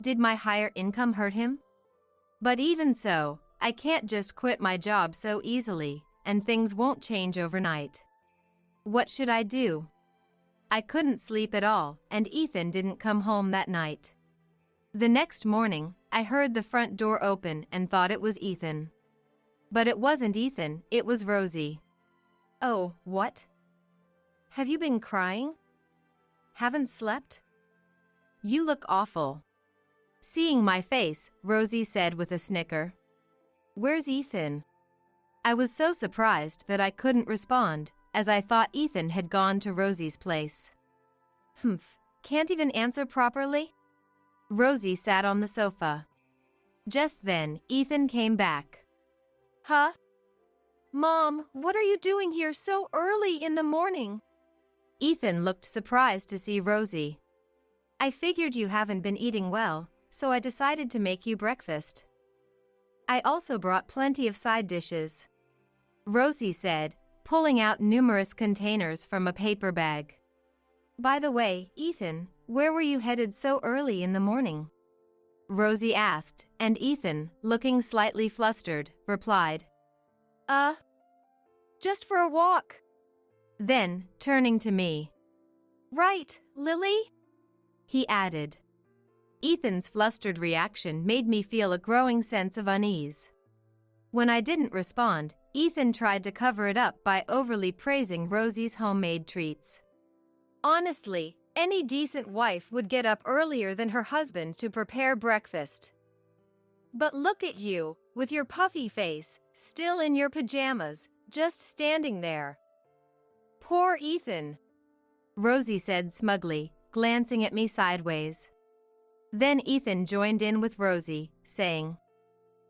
Did my higher income hurt him? But even so, I can't just quit my job so easily, and things won't change overnight. What should I do? I couldn't sleep at all, and Ethan didn't come home that night. The next morning, I heard the front door open and thought it was Ethan. But it wasn't Ethan, it was Rosie. Oh, what? Have you been crying? Haven't slept? You look awful. Seeing my face, Rosie said with a snicker. Where's Ethan? I was so surprised that I couldn't respond, as I thought Ethan had gone to Rosie's place. Can't even answer properly? Rosie sat on the sofa. Just then, Ethan came back. Mom, what are you doing here so early in the morning? Ethan looked surprised to see Rosie. I figured you haven't been eating well, so I decided to make you breakfast. I also brought plenty of side dishes, Rosie said, pulling out numerous containers from a paper bag. By the way, Ethan, where were you headed so early in the morning? Rosie asked, and Ethan, looking slightly flustered, replied, Just for a walk. Then, turning to me. Right, Lily? He added. Ethan's flustered reaction made me feel a growing sense of unease. When I didn't respond, Ethan tried to cover it up by overly praising Rosie's homemade treats. Honestly, any decent wife would get up earlier than her husband to prepare breakfast. But look at you, with your puffy face, still in your pajamas, just standing there. Poor Ethan, Rosie said smugly, glancing at me sideways. Then Ethan joined in with Rosie, saying,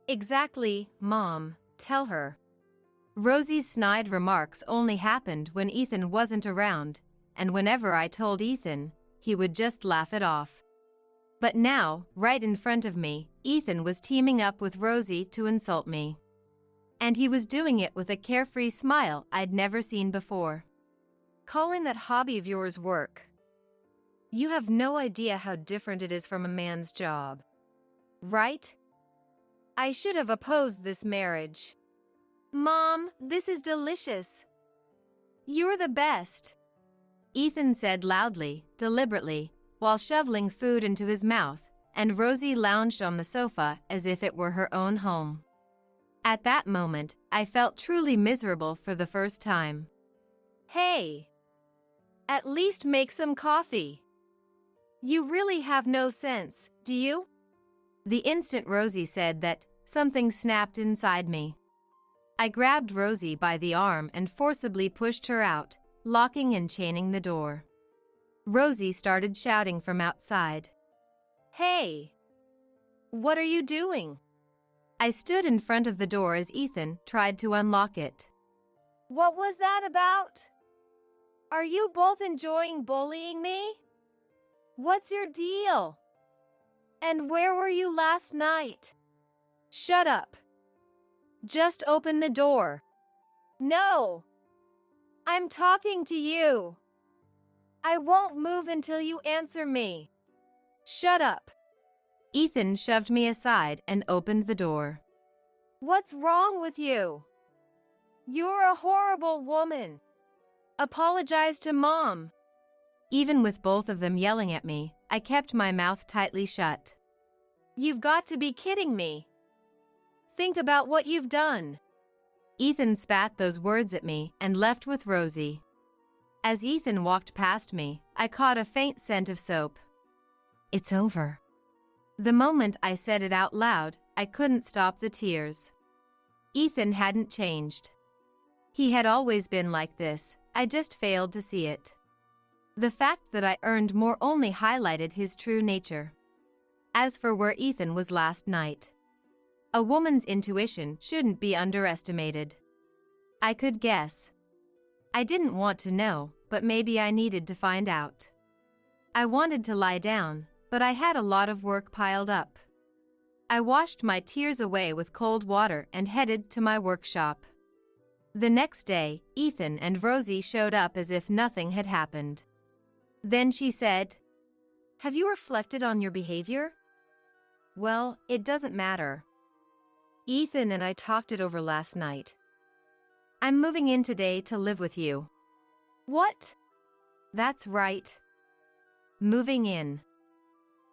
"Exactly, Mom, tell her." Rosie's snide remarks only happened when Ethan wasn't around, and whenever I told Ethan, he would just laugh it off. But now, right in front of me, Ethan was teaming up with Rosie to insult me. And he was doing it with a carefree smile I'd never seen before. "Calling that hobby of yours work. You have no idea how different it is from a man's job. Right? I should have opposed this marriage. Mom, this is delicious. You're the best," Ethan said loudly, deliberately, while shoveling food into his mouth, and Rosie lounged on the sofa as if it were her own home. At that moment, I felt truly miserable for the first time. "Hey! At least make some coffee. You really have no sense, do you?" The instant Rosie said that, something snapped inside me. I grabbed Rosie by the arm and forcibly pushed her out, locking and chaining the door. Rosie started shouting from outside. "Hey! What are you doing?" I stood in front of the door as Ethan tried to unlock it. "What was that about? Are you both enjoying bullying me? What's your deal? And where were you last night?" "Shut up. Just open the door." "No. I'm talking to you. I won't move until you answer me. Shut up." Ethan shoved me aside and opened the door. "What's wrong with you? You're a horrible woman. Apologize to Mom." Even with both of them yelling at me, I kept my mouth tightly shut. "You've got to be kidding me. Think about what you've done." Ethan spat those words at me and left with Rosie. As Ethan walked past me, I caught a faint scent of soap. It's over. The moment I said it out loud, I couldn't stop the tears. Ethan hadn't changed. He had always been like this, I just failed to see it. The fact that I earned more only highlighted his true nature. As for where Ethan was last night, a woman's intuition shouldn't be underestimated. I could guess. I didn't want to know, but maybe I needed to find out. I wanted to lie down, but I had a lot of work piled up. I washed my tears away with cold water and headed to my workshop. The next day, Ethan and Rosie showed up as if nothing had happened. Then she said, "Have you reflected on your behavior?" "Well, it doesn't matter. Ethan and I talked it over last night. I'm moving in today to live with you." "What?" That's right. Moving in.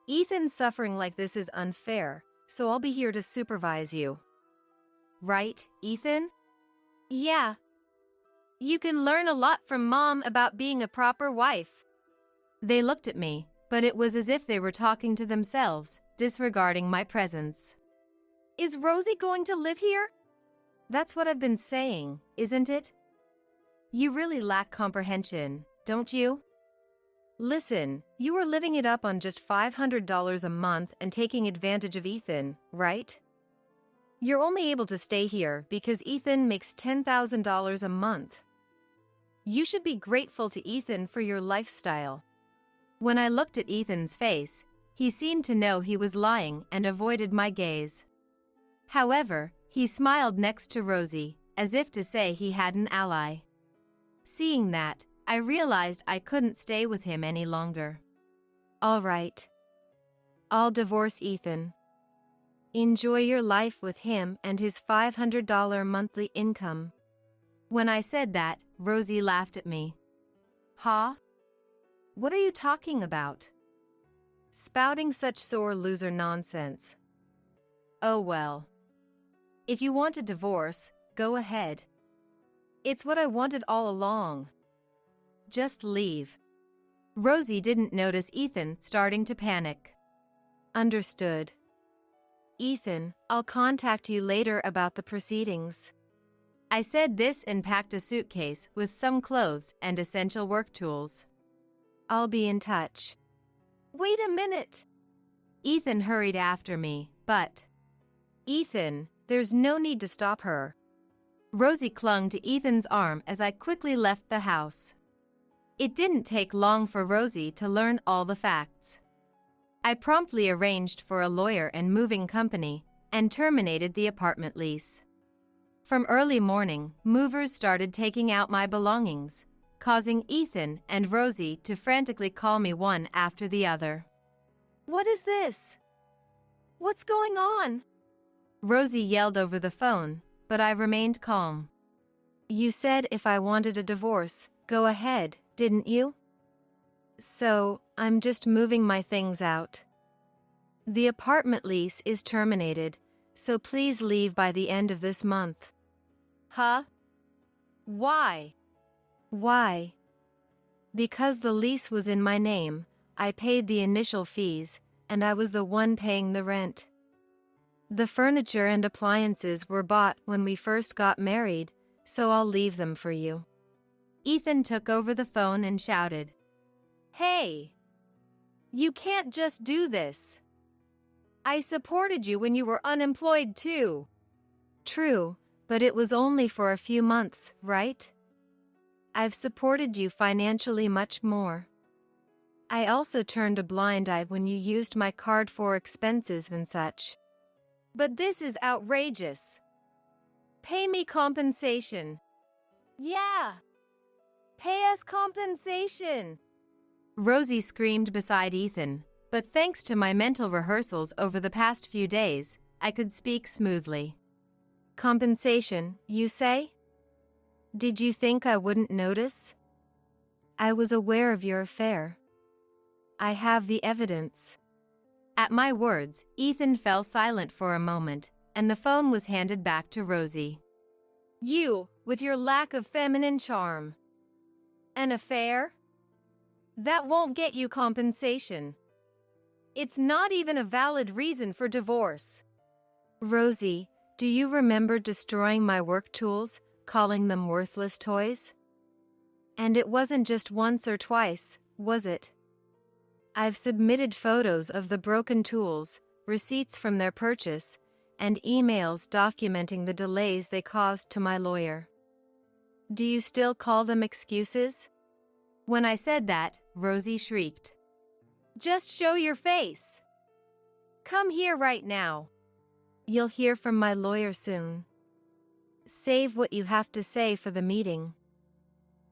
"Ethan's suffering like this is unfair, so I'll be here to supervise you." Right, Ethan? "Yeah. You can learn a lot from Mom about being a proper wife." They looked at me, but it was as if they were talking to themselves, disregarding my presence. "Is Rosie going to live here?" That's what I've been saying, isn't it? You really lack comprehension, don't you? Listen, you were living it up on just $500 a month and taking advantage of Ethan, right? You're only able to stay here because Ethan makes $10,000 a month. You should be grateful to Ethan for your lifestyle. When I looked at Ethan's face, he seemed to know he was lying and avoided my gaze. However, he smiled next to Rosie, as if to say he had an ally. Seeing that, I realized I couldn't stay with him any longer. All right. I'll divorce Ethan. Enjoy your life with him and his $500 monthly income. When I said that, Rosie laughed at me. Huh? What are you talking about? Spouting such sore loser nonsense. Oh well. If you want a divorce, go ahead. It's what I wanted all along. Just leave. Rosie didn't notice Ethan starting to panic. Understood. Ethan, I'll contact you later about the proceedings. I said this and packed a suitcase with some clothes and essential work tools. I'll be in touch. Wait a minute. Ethan hurried after me, but... Ethan, there's no need to stop her. Rosie clung to Ethan's arm as I quickly left the house. It didn't take long for Rosie to learn all the facts. I promptly arranged for a lawyer and moving company and terminated the apartment lease. From early morning, movers started taking out my belongings, causing Ethan and Rosie to frantically call me one after the other. What is this? What's going on? Rosie yelled over the phone, but I remained calm. You said if I wanted a divorce, go ahead, didn't you? So, I'm just moving my things out. The apartment lease is terminated, so please leave by the end of this month. Huh? Why? Why? Because the lease was in my name, I paid the initial fees, and I was the one paying the rent. The furniture and appliances were bought when we first got married, so I'll leave them for you. Ethan took over the phone and shouted, Hey! You can't just do this. I supported you when you were unemployed too. True, but it was only for a few months, right? I've supported you financially much more. I also turned a blind eye when you used my card for expenses and such. But this is outrageous. Pay me compensation. Yeah! Pay us compensation! Rosie screamed beside Ethan, but thanks to my mental rehearsals over the past few days, I could speak smoothly. Compensation, you say? Did you think I wouldn't notice? I was aware of your affair. I have the evidence. At my words, Ethan fell silent for a moment, and the phone was handed back to Rosie. You, with your lack of feminine charm. An affair? That won't get you compensation. It's not even a valid reason for divorce. Rosie, do you remember destroying my work tools, calling them worthless toys? And it wasn't just once or twice, was it? I've submitted photos of the broken tools, receipts from their purchase, and emails documenting the delays they caused to my lawyer. Do you still call them excuses? When I said that, Rosie shrieked. Just show your face. Come here right now. You'll hear from my lawyer soon. Save what you have to say for the meeting.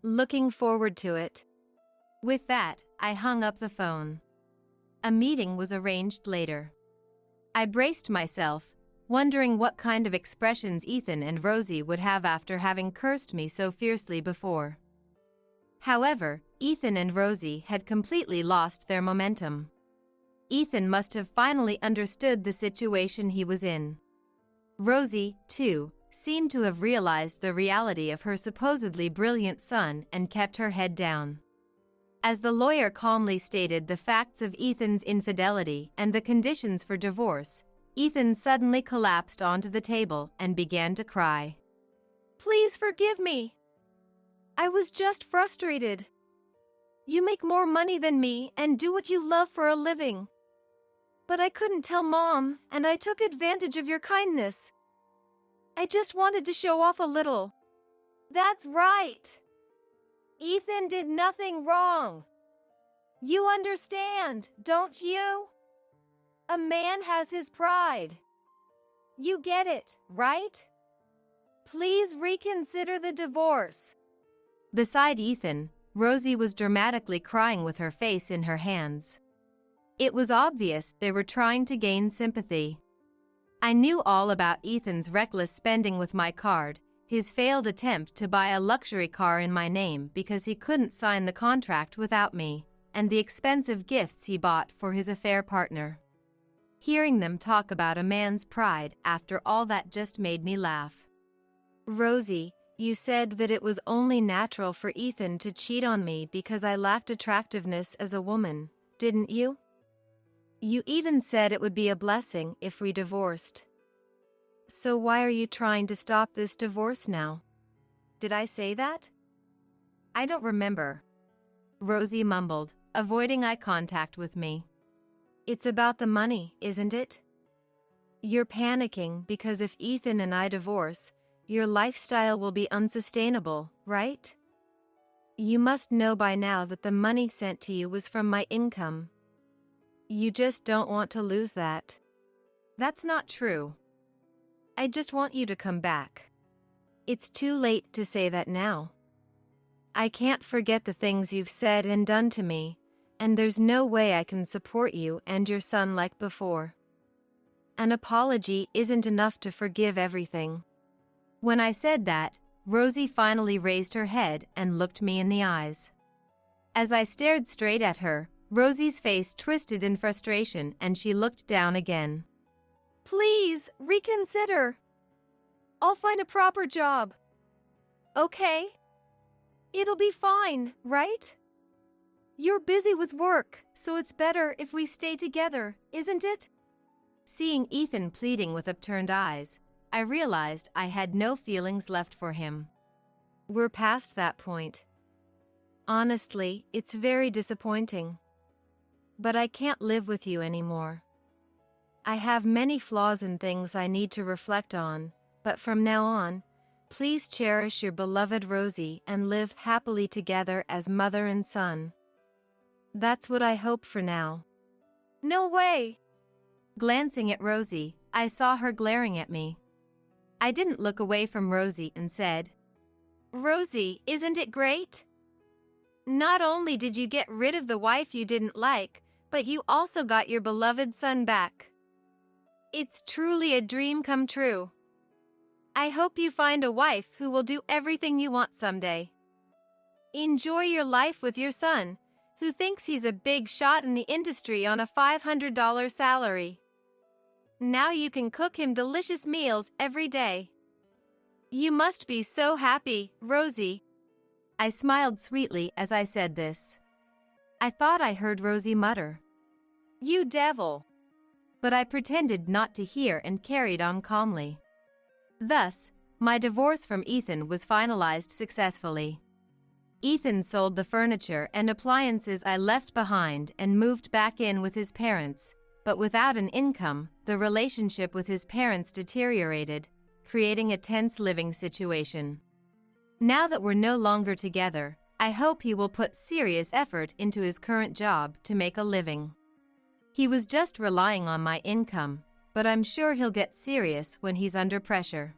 Looking forward to it. With that, I hung up the phone. A meeting was arranged later. I braced myself, wondering what kind of expressions Ethan and Rosie would have after having cursed me so fiercely before. However, Ethan and Rosie had completely lost their momentum. Ethan must have finally understood the situation he was in. Rosie, too, seemed to have realized the reality of her supposedly brilliant son and kept her head down. As the lawyer calmly stated the facts of Ethan's infidelity and the conditions for divorce, Ethan suddenly collapsed onto the table and began to cry. Please forgive me. I was just frustrated. You make more money than me and do what you love for a living. But I couldn't tell Mom, and I took advantage of your kindness. I just wanted to show off a little. That's right. Ethan did nothing wrong. You understand, don't you? A man has his pride. You get it, right? Please reconsider the divorce. Beside Ethan, Rosie was dramatically crying with her face in her hands. It was obvious they were trying to gain sympathy. I knew all about Ethan's reckless spending with my card, his failed attempt to buy a luxury car in my name because he couldn't sign the contract without me, and the expensive gifts he bought for his affair partner. Hearing them talk about a man's pride after all that just made me laugh. Rosie, you said that it was only natural for Ethan to cheat on me because I lacked attractiveness as a woman, didn't you? You even said it would be a blessing if we divorced. So why are you trying to stop this divorce now? Did I say that? I don't remember. Rosie mumbled, avoiding eye contact with me. It's about the money, isn't it? You're panicking because if Ethan and I divorce, your lifestyle will be unsustainable, right? You must know by now that the money sent to you was from my income. You just don't want to lose that. That's not true. I just want you to come back. It's too late to say that now. I can't forget the things you've said and done to me, and there's no way I can support you and your son like before. An apology isn't enough to forgive everything. When I said that, Rosie finally raised her head and looked me in the eyes. As I stared straight at her, Rosie's face twisted in frustration and she looked down again. Please, reconsider. I'll find a proper job. Okay? It'll be fine, right? You're busy with work, so it's better if we stay together, isn't it? Seeing Ethan pleading with upturned eyes, I realized I had no feelings left for him. We're past that point. Honestly, it's very disappointing. But I can't live with you anymore. I have many flaws and things I need to reflect on, but from now on, please cherish your beloved Rosie and live happily together as mother and son. That's what I hope for now. No way! Glancing at Rosie, I saw her glaring at me. I didn't look away from Rosie and said, Rosie, isn't it great? Not only did you get rid of the wife you didn't like, but you also got your beloved son back. It's truly a dream come true. I hope you find a wife who will do everything you want someday. Enjoy your life with your son, who thinks he's a big shot in the industry on a $500 salary. Now you can cook him delicious meals every day. You must be so happy, Rosie. I smiled sweetly as I said this. I thought I heard Rosie mutter, You devil! But I pretended not to hear and carried on calmly. Thus, my divorce from Ethan was finalized successfully. Ethan sold the furniture and appliances I left behind and moved back in with his parents, but without an income, the relationship with his parents deteriorated, creating a tense living situation. Now that we're no longer together, I hope he will put serious effort into his current job to make a living. He was just relying on my income, but I'm sure he'll get serious when he's under pressure.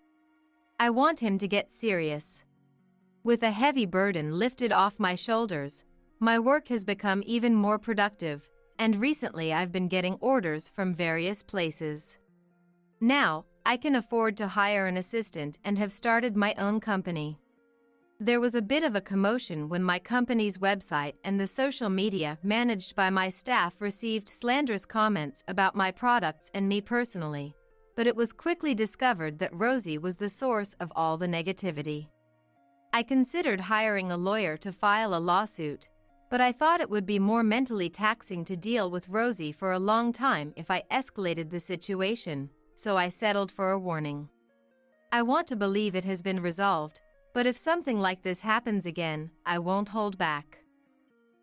I want him to get serious. With a heavy burden lifted off my shoulders, my work has become even more productive, and recently I've been getting orders from various places. Now, I can afford to hire an assistant and have started my own company. There was a bit of a commotion when my company's website and the social media managed by my staff received slanderous comments about my products and me personally, but it was quickly discovered that Rosie was the source of all the negativity. I considered hiring a lawyer to file a lawsuit, but I thought it would be more mentally taxing to deal with Rosie for a long time if I escalated the situation, so I settled for a warning. I want to believe it has been resolved, but if something like this happens again, I won't hold back.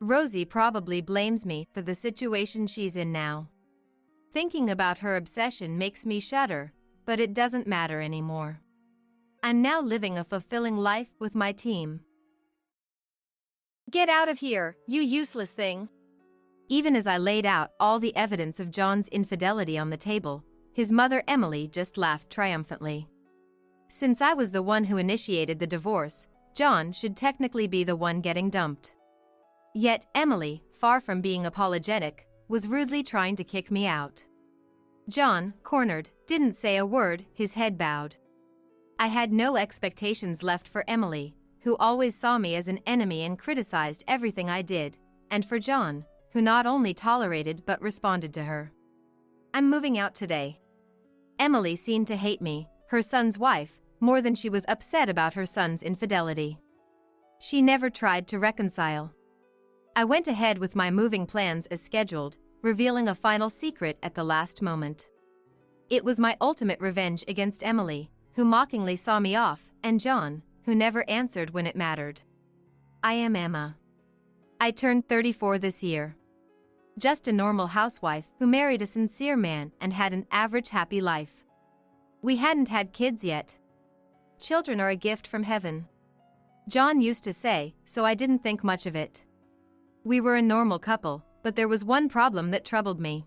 Rosie probably blames me for the situation she's in now. Thinking about her obsession makes me shudder, but it doesn't matter anymore. I'm now living a fulfilling life with my team. Get out of here, you useless thing. Even as I laid out all the evidence of John's infidelity on the table, his mother Emily just laughed triumphantly. Since I was the one who initiated the divorce, John should technically be the one getting dumped. Yet Emily, far from being apologetic, was rudely trying to kick me out. John, cornered, didn't say a word, his head bowed. I had no expectations left for Emily, who always saw me as an enemy and criticized everything I did, and for John, who not only tolerated but responded to her. I'm moving out today. Emily seemed to hate me, her son's wife, more than she was upset about her son's infidelity. She never tried to reconcile. I went ahead with my moving plans as scheduled, revealing a final secret at the last moment. It was my ultimate revenge against Emily, who mockingly saw me off, and John, who never answered when it mattered. I am Emma. I turned 34 this year. Just a normal housewife who married a sincere man and had an average happy life. We hadn't had kids yet. Children are a gift from heaven. John used to say, so I didn't think much of it. We were a normal couple, but there was one problem that troubled me.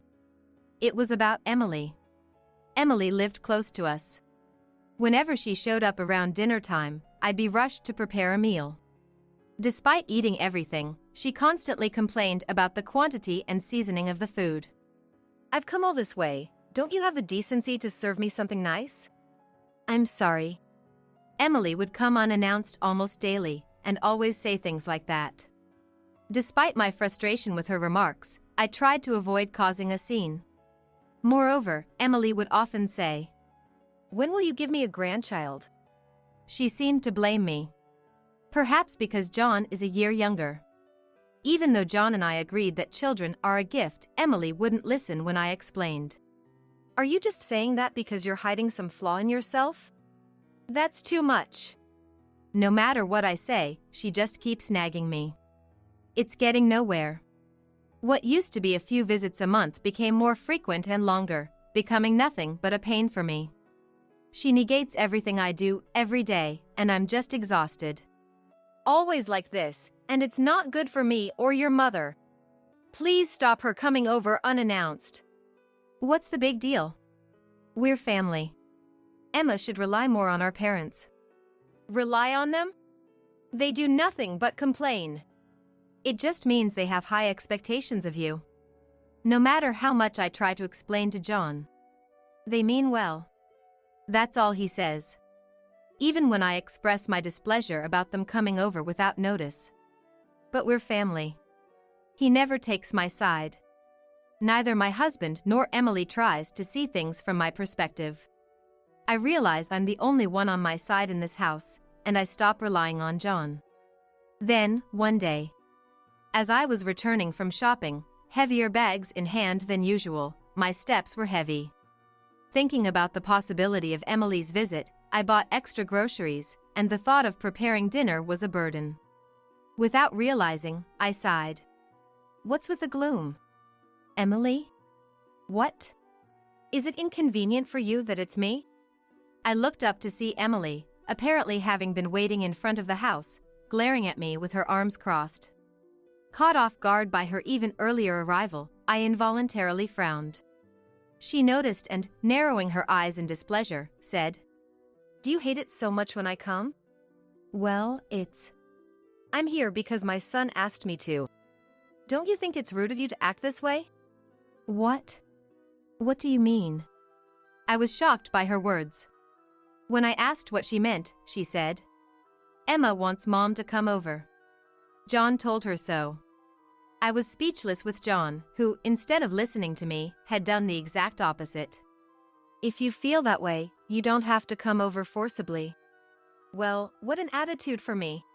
It was about Emily. Emily lived close to us. Whenever she showed up around dinner time, I'd be rushed to prepare a meal. Despite eating everything, she constantly complained about the quantity and seasoning of the food. I've come all this way. Don't you have the decency to serve me something nice? I'm sorry. Emily would come unannounced almost daily, and always say things like that. Despite my frustration with her remarks, I tried to avoid causing a scene. Moreover, Emily would often say, "When will you give me a grandchild?" She seemed to blame me. Perhaps because John is a year younger. Even though John and I agreed that children are a gift, Emily wouldn't listen when I explained. Are you just saying that because you're hiding some flaw in yourself? That's too much. No matter what I say, she just keeps nagging me. It's getting nowhere. What used to be a few visits a month became more frequent and longer, becoming nothing but a pain for me. She negates everything I do every day, and I'm just exhausted. Always like this, and it's not good for me or your mother. Please stop her coming over unannounced. What's the big deal? We're family. Emma should rely more on our parents. Rely on them? They do nothing but complain. It just means they have high expectations of you. No matter how much I try to explain to John. They mean well. That's all he says. Even when I express my displeasure about them coming over without notice. But we're family. He never takes my side. Neither my husband nor Emily tries to see things from my perspective. I realize I'm the only one on my side in this house, and I stop relying on John. Then, one day, as I was returning from shopping, heavier bags in hand than usual, my steps were heavy. Thinking about the possibility of Emily's visit, I bought extra groceries, and the thought of preparing dinner was a burden. Without realizing, I sighed. What's with the gloom? Emily? What? Is it inconvenient for you that it's me? I looked up to see Emily, apparently having been waiting in front of the house, glaring at me with her arms crossed. Caught off guard by her even earlier arrival, I involuntarily frowned. She noticed and, narrowing her eyes in displeasure, said, "Do you hate it so much when I come?" Well, I'm here because my son asked me to. Don't you think it's rude of you to act this way? What? What do you mean? I was shocked by her words. When I asked what she meant, she said, "Emma wants Mom to come over. John told her so." I was speechless with John, who, instead of listening to me, had done the exact opposite. If you feel that way, you don't have to come over forcibly. Well, what an attitude for me.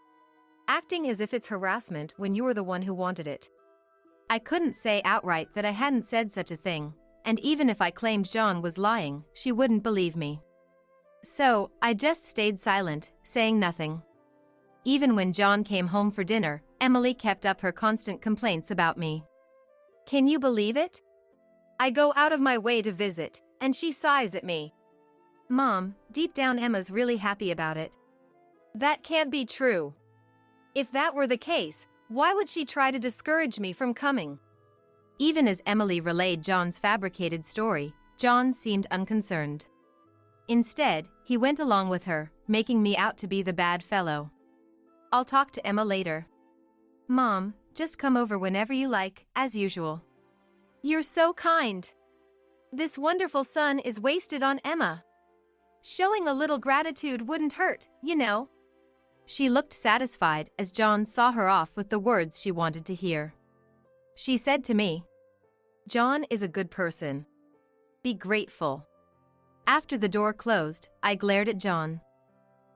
Acting as if it's harassment when you were the one who wanted it. I couldn't say outright that I hadn't said such a thing, and even if I claimed John was lying, she wouldn't believe me. So, I just stayed silent, saying nothing. Even when John came home for dinner, Emily kept up her constant complaints about me. Can you believe it? I go out of my way to visit, and she sighs at me. Mom, deep down Emma's really happy about it. That can't be true. If that were the case, why would she try to discourage me from coming? Even as Emily relayed John's fabricated story, John seemed unconcerned. Instead, he went along with her, making me out to be the bad fellow. I'll talk to Emma later. Mom, just come over whenever you like, as usual. You're so kind. This wonderful son is wasted on Emma. Showing a little gratitude wouldn't hurt, you know. She looked satisfied as John saw her off with the words she wanted to hear. She said to me, John is a good person. be grateful. After the door closed, I glared at John.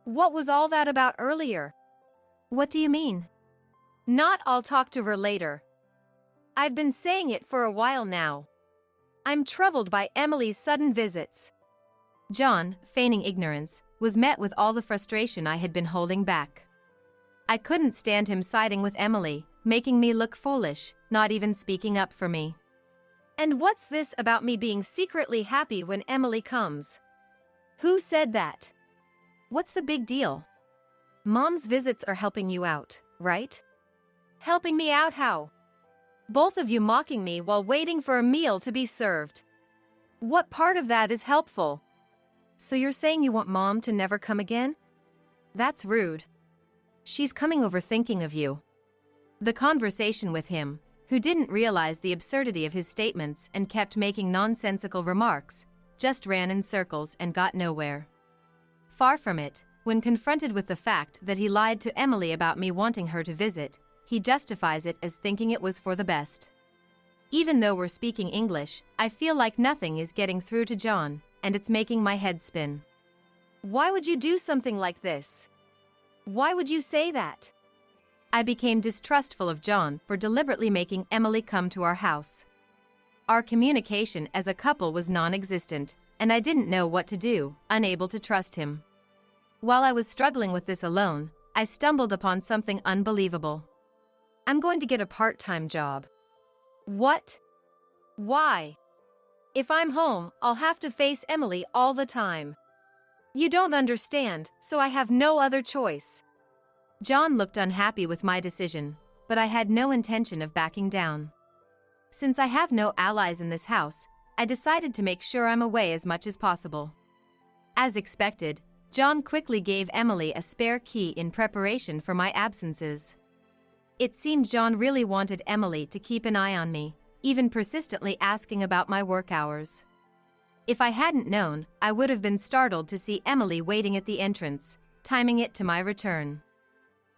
What was all that about earlier? What do you mean? Not I'll talk to her later. I've been saying it for a while now. I'm troubled by Emily's sudden visits. John, feigning ignorance, was met with all the frustration I had been holding back. I couldn't stand him siding with Emily, making me look foolish, not even speaking up for me. And what's this about me being secretly happy when Emily comes? Who said that? What's the big deal? Mom's visits are helping you out, right? Helping me out how? Both of you mocking me while waiting for a meal to be served. What part of that is helpful? So you're saying you want Mom to never come again? That's rude. She's coming over thinking of you. The conversation with him, who didn't realize the absurdity of his statements and kept making nonsensical remarks, just ran in circles and got nowhere. Far from it, when confronted with the fact that he lied to Emily about me wanting her to visit, he justifies it as thinking it was for the best. Even though we're speaking English, I feel like nothing is getting through to John, and it's making my head spin. Why would you do something like this? Why would you say that? I became distrustful of John for deliberately making Emily come to our house. Our communication as a couple was non-existent, and I didn't know what to do, unable to trust him. While I was struggling with this alone, I stumbled upon something unbelievable. I'm going to get a part-time job. What? Why? If I'm home, I'll have to face Emily all the time. You don't understand, so I have no other choice. John looked unhappy with my decision, but I had no intention of backing down. Since I have no allies in this house, I decided to make sure I'm away as much as possible. As expected, John quickly gave Emily a spare key in preparation for my absences. It seemed John really wanted Emily to keep an eye on me, even persistently asking about my work hours. If I hadn't known, I would have been startled to see Emily waiting at the entrance, timing it to my return.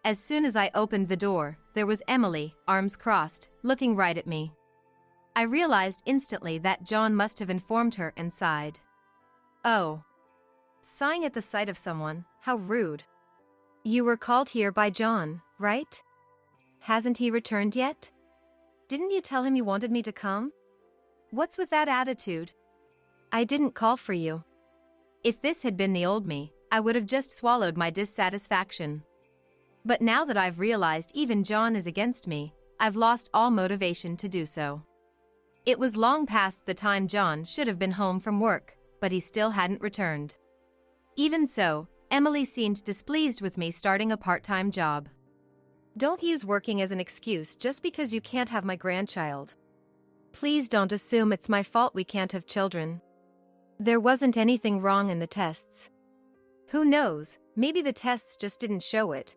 As soon as I opened the door, there was Emily, arms crossed, looking right at me. I realized instantly that John must have informed her and sighed. Oh. Sighing at the sight of someone, how rude. You were called here by John, right? Hasn't he returned yet? Didn't you tell him you wanted me to come? What's with that attitude? I didn't call for you. If this had been the old me, I would have just swallowed my dissatisfaction. But now that I've realized even John is against me, I've lost all motivation to do so. It was long past the time John should have been home from work, but he still hadn't returned. Even so, Emily seemed displeased with me starting a part-time job. Don't use working as an excuse just because you can't have my grandchild. Please don't assume it's my fault we can't have children. There wasn't anything wrong in the tests. Who knows, maybe the tests just didn't show it.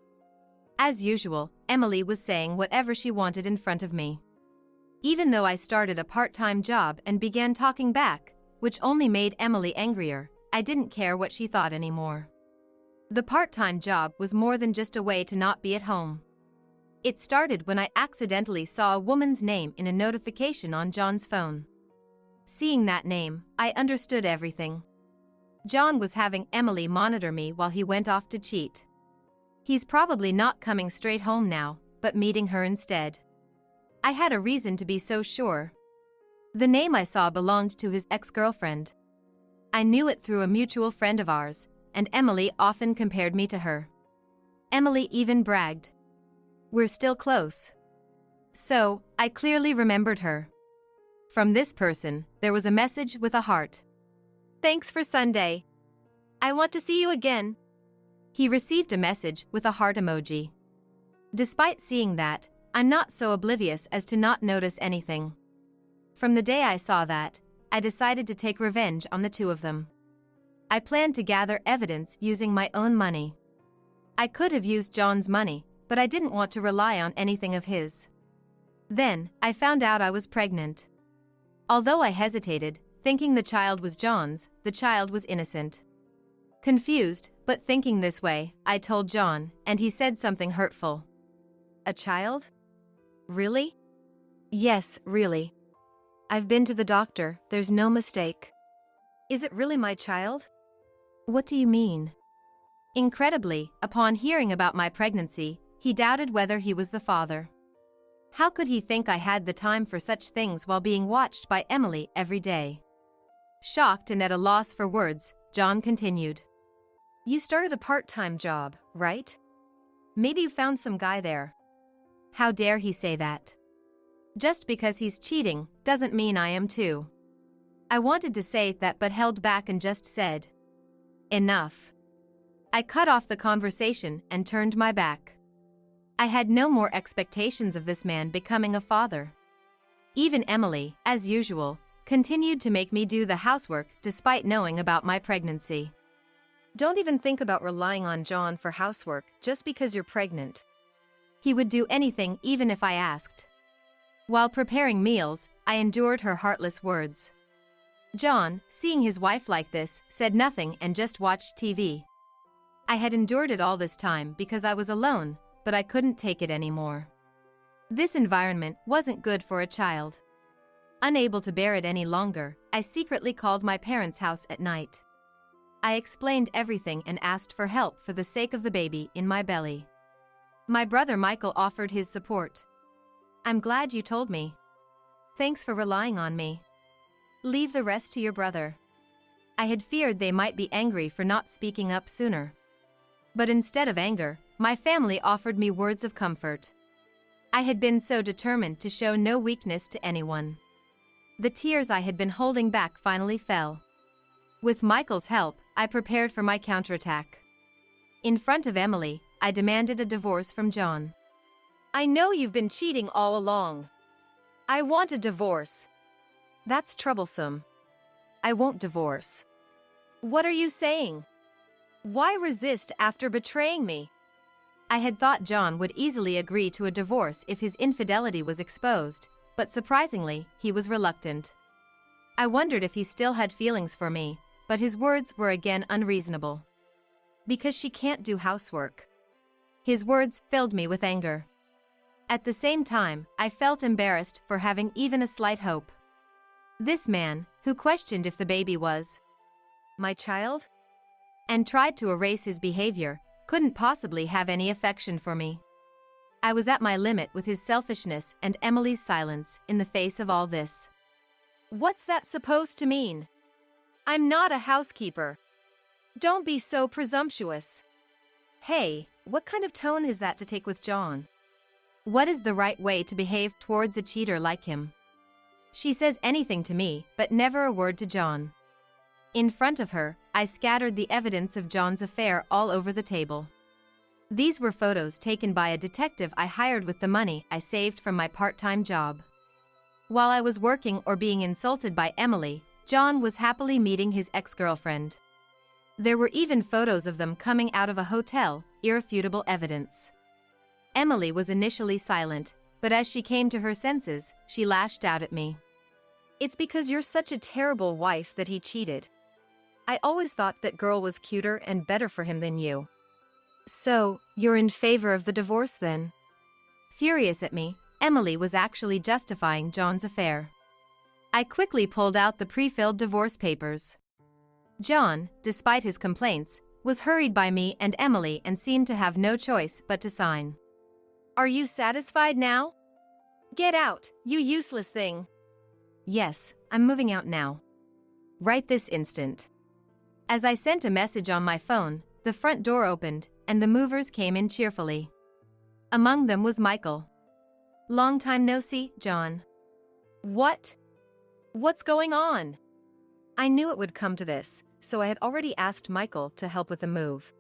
As usual, Emily was saying whatever she wanted in front of me. Even though I started a part-time job and began talking back, which only made Emily angrier, I didn't care what she thought anymore. The part-time job was more than just a way to not be at home. It started when I accidentally saw a woman's name in a notification on John's phone. Seeing that name, I understood everything. John was having Emily monitor me while he went off to cheat. He's probably not coming straight home now, but meeting her instead. I had a reason to be so sure. The name I saw belonged to his ex-girlfriend. I knew it through a mutual friend of ours, and Emily often compared me to her. Emily even bragged. We're still close. So, I clearly remembered her. From this person, there was a message with a heart. Thanks for Sunday. I want to see you again. He received a message with a heart emoji. Despite seeing that, I'm not so oblivious as to not notice anything. From the day I saw that, I decided to take revenge on the two of them. I planned to gather evidence using my own money. I could have used John's money, but I didn't want to rely on anything of his. Then, I found out I was pregnant. Although I hesitated, thinking the child was John's, the child was innocent. Confused, but thinking this way, I told John, and he said something hurtful. A child? Really? Yes, really. I've been to the doctor, there's no mistake. Is it really my child? What do you mean? Incredibly, upon hearing about my pregnancy, he doubted whether he was the father. How could he think I had the time for such things while being watched by Emily every day? Shocked and at a loss for words, John continued. You started a part-time job, right? Maybe you found some guy there. How dare he say that? Just because he's cheating doesn't mean I am too. I wanted to say that but held back and just said, enough. I cut off the conversation and turned my back. I had no more expectations of this man becoming a father. Even Emily, as usual, continued to make me do the housework despite knowing about my pregnancy. Don't even think about relying on John for housework just because you're pregnant. He would do anything even if I asked. While preparing meals, I endured her heartless words. John, seeing his wife like this, said nothing and just watched TV. I had endured it all this time because I was alone, but I couldn't take it anymore. This environment wasn't good for a child. Unable to bear it any longer, I secretly called my parents' house at night. I explained everything and asked for help for the sake of the baby in my belly. My brother Michael offered his support. I'm glad you told me. Thanks for relying on me. Leave the rest to your brother. I had feared they might be angry for not speaking up sooner. But instead of anger, my family offered me words of comfort. I had been so determined to show no weakness to anyone. The tears I had been holding back finally fell. With Michael's help, I prepared for my counterattack. In front of Emily, I demanded a divorce from John. I know you've been cheating all along. I want a divorce. That's troublesome. I won't divorce. What are you saying? Why resist after betraying me? I had thought John would easily agree to a divorce if his infidelity was exposed, but surprisingly, he was reluctant. I wondered if he still had feelings for me, but his words were again unreasonable. Because she can't do housework. His words filled me with anger. At the same time, I felt embarrassed for having even a slight hope. This man, who questioned if the baby was my child, and tried to erase his behavior, couldn't possibly have any affection for me. I was at my limit with his selfishness and Emily's silence in the face of all this. What's that supposed to mean? I'm not a housekeeper. Don't be so presumptuous. Hey, what kind of tone is that to take with John? What is the right way to behave towards a cheater like him? She says anything to me, but never a word to John. In front of her, I scattered the evidence of John's affair all over the table. These were photos taken by a detective I hired with the money I saved from my part-time job. While I was working or being insulted by Emily, John was happily meeting his ex-girlfriend. There were even photos of them coming out of a hotel, irrefutable evidence. Emily was initially silent, but as she came to her senses, she lashed out at me. It's because you're such a terrible wife that he cheated. I always thought that girl was cuter and better for him than you. So, you're in favor of the divorce then? Furious at me, Emily was actually justifying John's affair. I quickly pulled out the pre-filled divorce papers. John, despite his complaints, was hurried by me and Emily and seemed to have no choice but to sign. Are you satisfied now? Get out, you useless thing. Yes, I'm moving out now. Right this instant. As I sent a message on my phone, the front door opened, and the movers came in cheerfully. Among them was Michael. Long time no see, John. What? What's going on? I knew it would come to this, so I had already asked Michael to help with the move.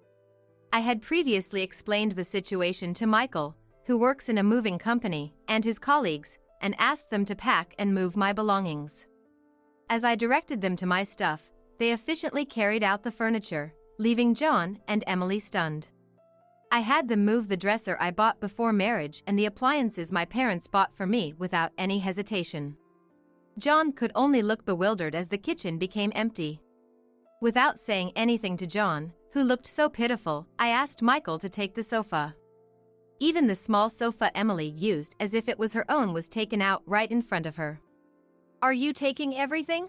I had previously explained the situation to Michael, who works in a moving company, and his colleagues, and asked them to pack and move my belongings. As I directed them to my stuff, they efficiently carried out the furniture, leaving John and Emily stunned. I had them move the dresser I bought before marriage and the appliances my parents bought for me without any hesitation. John could only look bewildered as the kitchen became empty. Without saying anything to John, who looked so pitiful, I asked Michael to take the sofa. Even the small sofa Emily used as if it was her own was taken out right in front of her. Are you taking everything?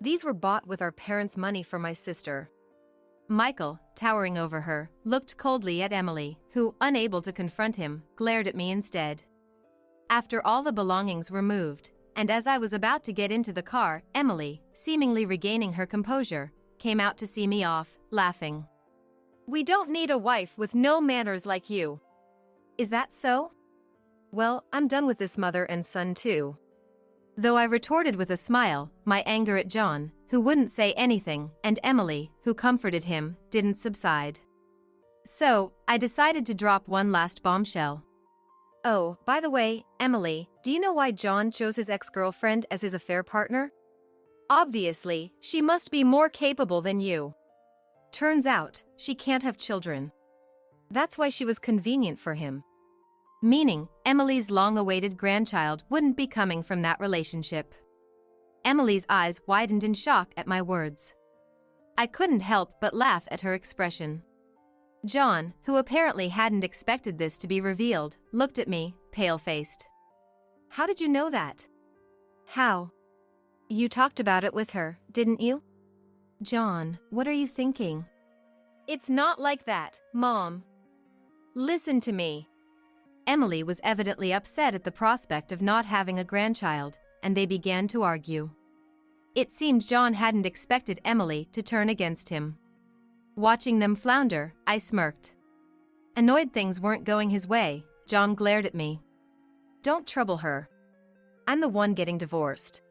These were bought with our parents' money for my sister. Michael, towering over her, looked coldly at Emily, who, unable to confront him, glared at me instead. After all the belongings were moved, and as I was about to get into the car, Emily, seemingly regaining her composure, came out to see me off, laughing. We don't need a wife with no manners like you. Is that so? Well, I'm done with this mother and son too. Though I retorted with a smile, my anger at John, who wouldn't say anything, and Emily, who comforted him, didn't subside. So, I decided to drop one last bombshell. Oh, by the way, Emily, do you know why John chose his ex-girlfriend as his affair partner? Obviously, she must be more capable than you. Turns out, she can't have children. That's why she was convenient for him. Meaning, Emily's long-awaited grandchild wouldn't be coming from that relationship. Emily's eyes widened in shock at my words. I couldn't help but laugh at her expression. John, who apparently hadn't expected this to be revealed, looked at me, pale-faced. How did you know that? How? You talked about it with her, didn't you? John, what are you thinking? It's not like that, Mom. Listen to me. Emily was evidently upset at the prospect of not having a grandchild, and they began to argue. It seemed John hadn't expected Emily to turn against him. Watching them flounder, I smirked. Annoyed things weren't going his way, John glared at me. Don't trouble her. I'm the one getting divorced.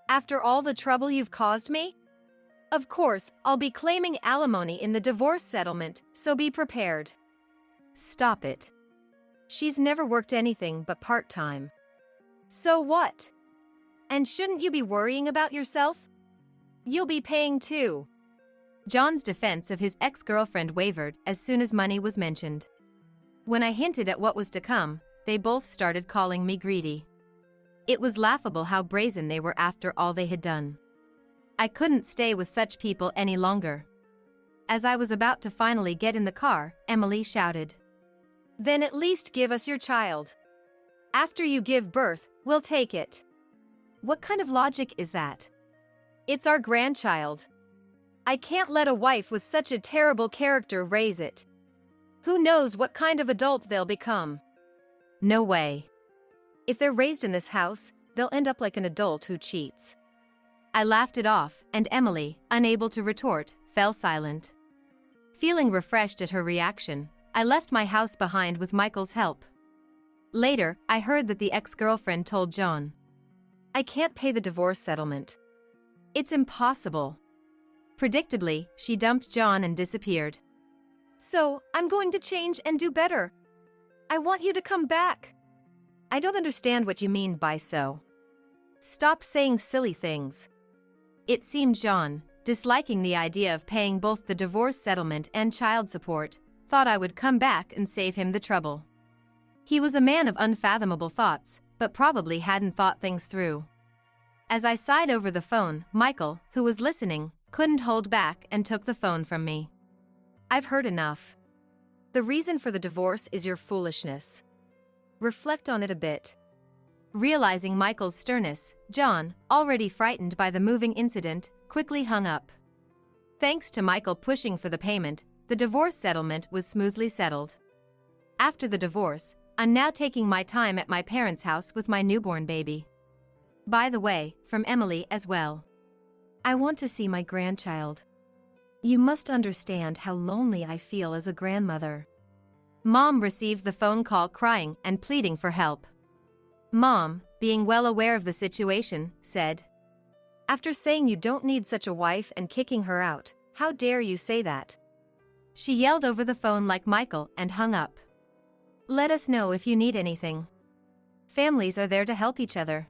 After all the trouble you've caused me? Of course, I'll be claiming alimony in the divorce settlement, so be prepared. Stop it. She's never worked anything but part-time. So what? And shouldn't you be worrying about yourself? You'll be paying too. John's defense of his ex-girlfriend wavered as soon as money was mentioned. When I hinted at what was to come, they both started calling me greedy. It was laughable how brazen they were after all they had done. I couldn't stay with such people any longer. As I was about to finally get in the car, Emily shouted. Then at least give us your child. After you give birth, we'll take it. What kind of logic is that? It's our grandchild. I can't let a wife with such a terrible character raise it. Who knows what kind of adult they'll become? No way. If they're raised in this house, they'll end up like an adult who cheats. I laughed it off, and Emily, unable to retort, fell silent. Feeling refreshed at her reaction, I left my house behind with Michael's help. Later, I heard that the ex-girlfriend told John, I can't pay the divorce settlement. It's impossible. Predictably, she dumped John and disappeared. So, I'm going to change and do better. I want you to come back. I don't understand what you mean by so. Stop saying silly things. It seemed John, disliking the idea of paying both the divorce settlement and child support, thought I would come back and save him the trouble. He was a man of unfathomable thoughts, but probably hadn't thought things through. As I sighed over the phone, Michael, who was listening, couldn't hold back and took the phone from me. I've heard enough. The reason for the divorce is your foolishness. Reflect on it a bit. Realizing Michael's sternness, John, already frightened by the moving incident, quickly hung up. Thanks to Michael pushing for the payment, the divorce settlement was smoothly settled. After the divorce, I'm now taking my time at my parents' house with my newborn baby. By the way, from Emily as well. I want to see my grandchild. You must understand how lonely I feel as a grandmother. Mom received the phone call crying and pleading for help. Mom, being well aware of the situation, said, After saying you don't need such a wife and kicking her out, how dare you say that? She yelled over the phone like Michael and hung up. Let us know if you need anything. Families are there to help each other.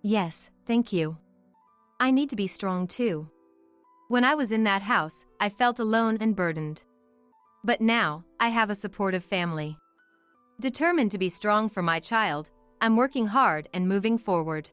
Yes, thank you. I need to be strong too. When I was in that house, I felt alone and burdened. But now, I have a supportive family. Determined to be strong for my child, I'm working hard and moving forward.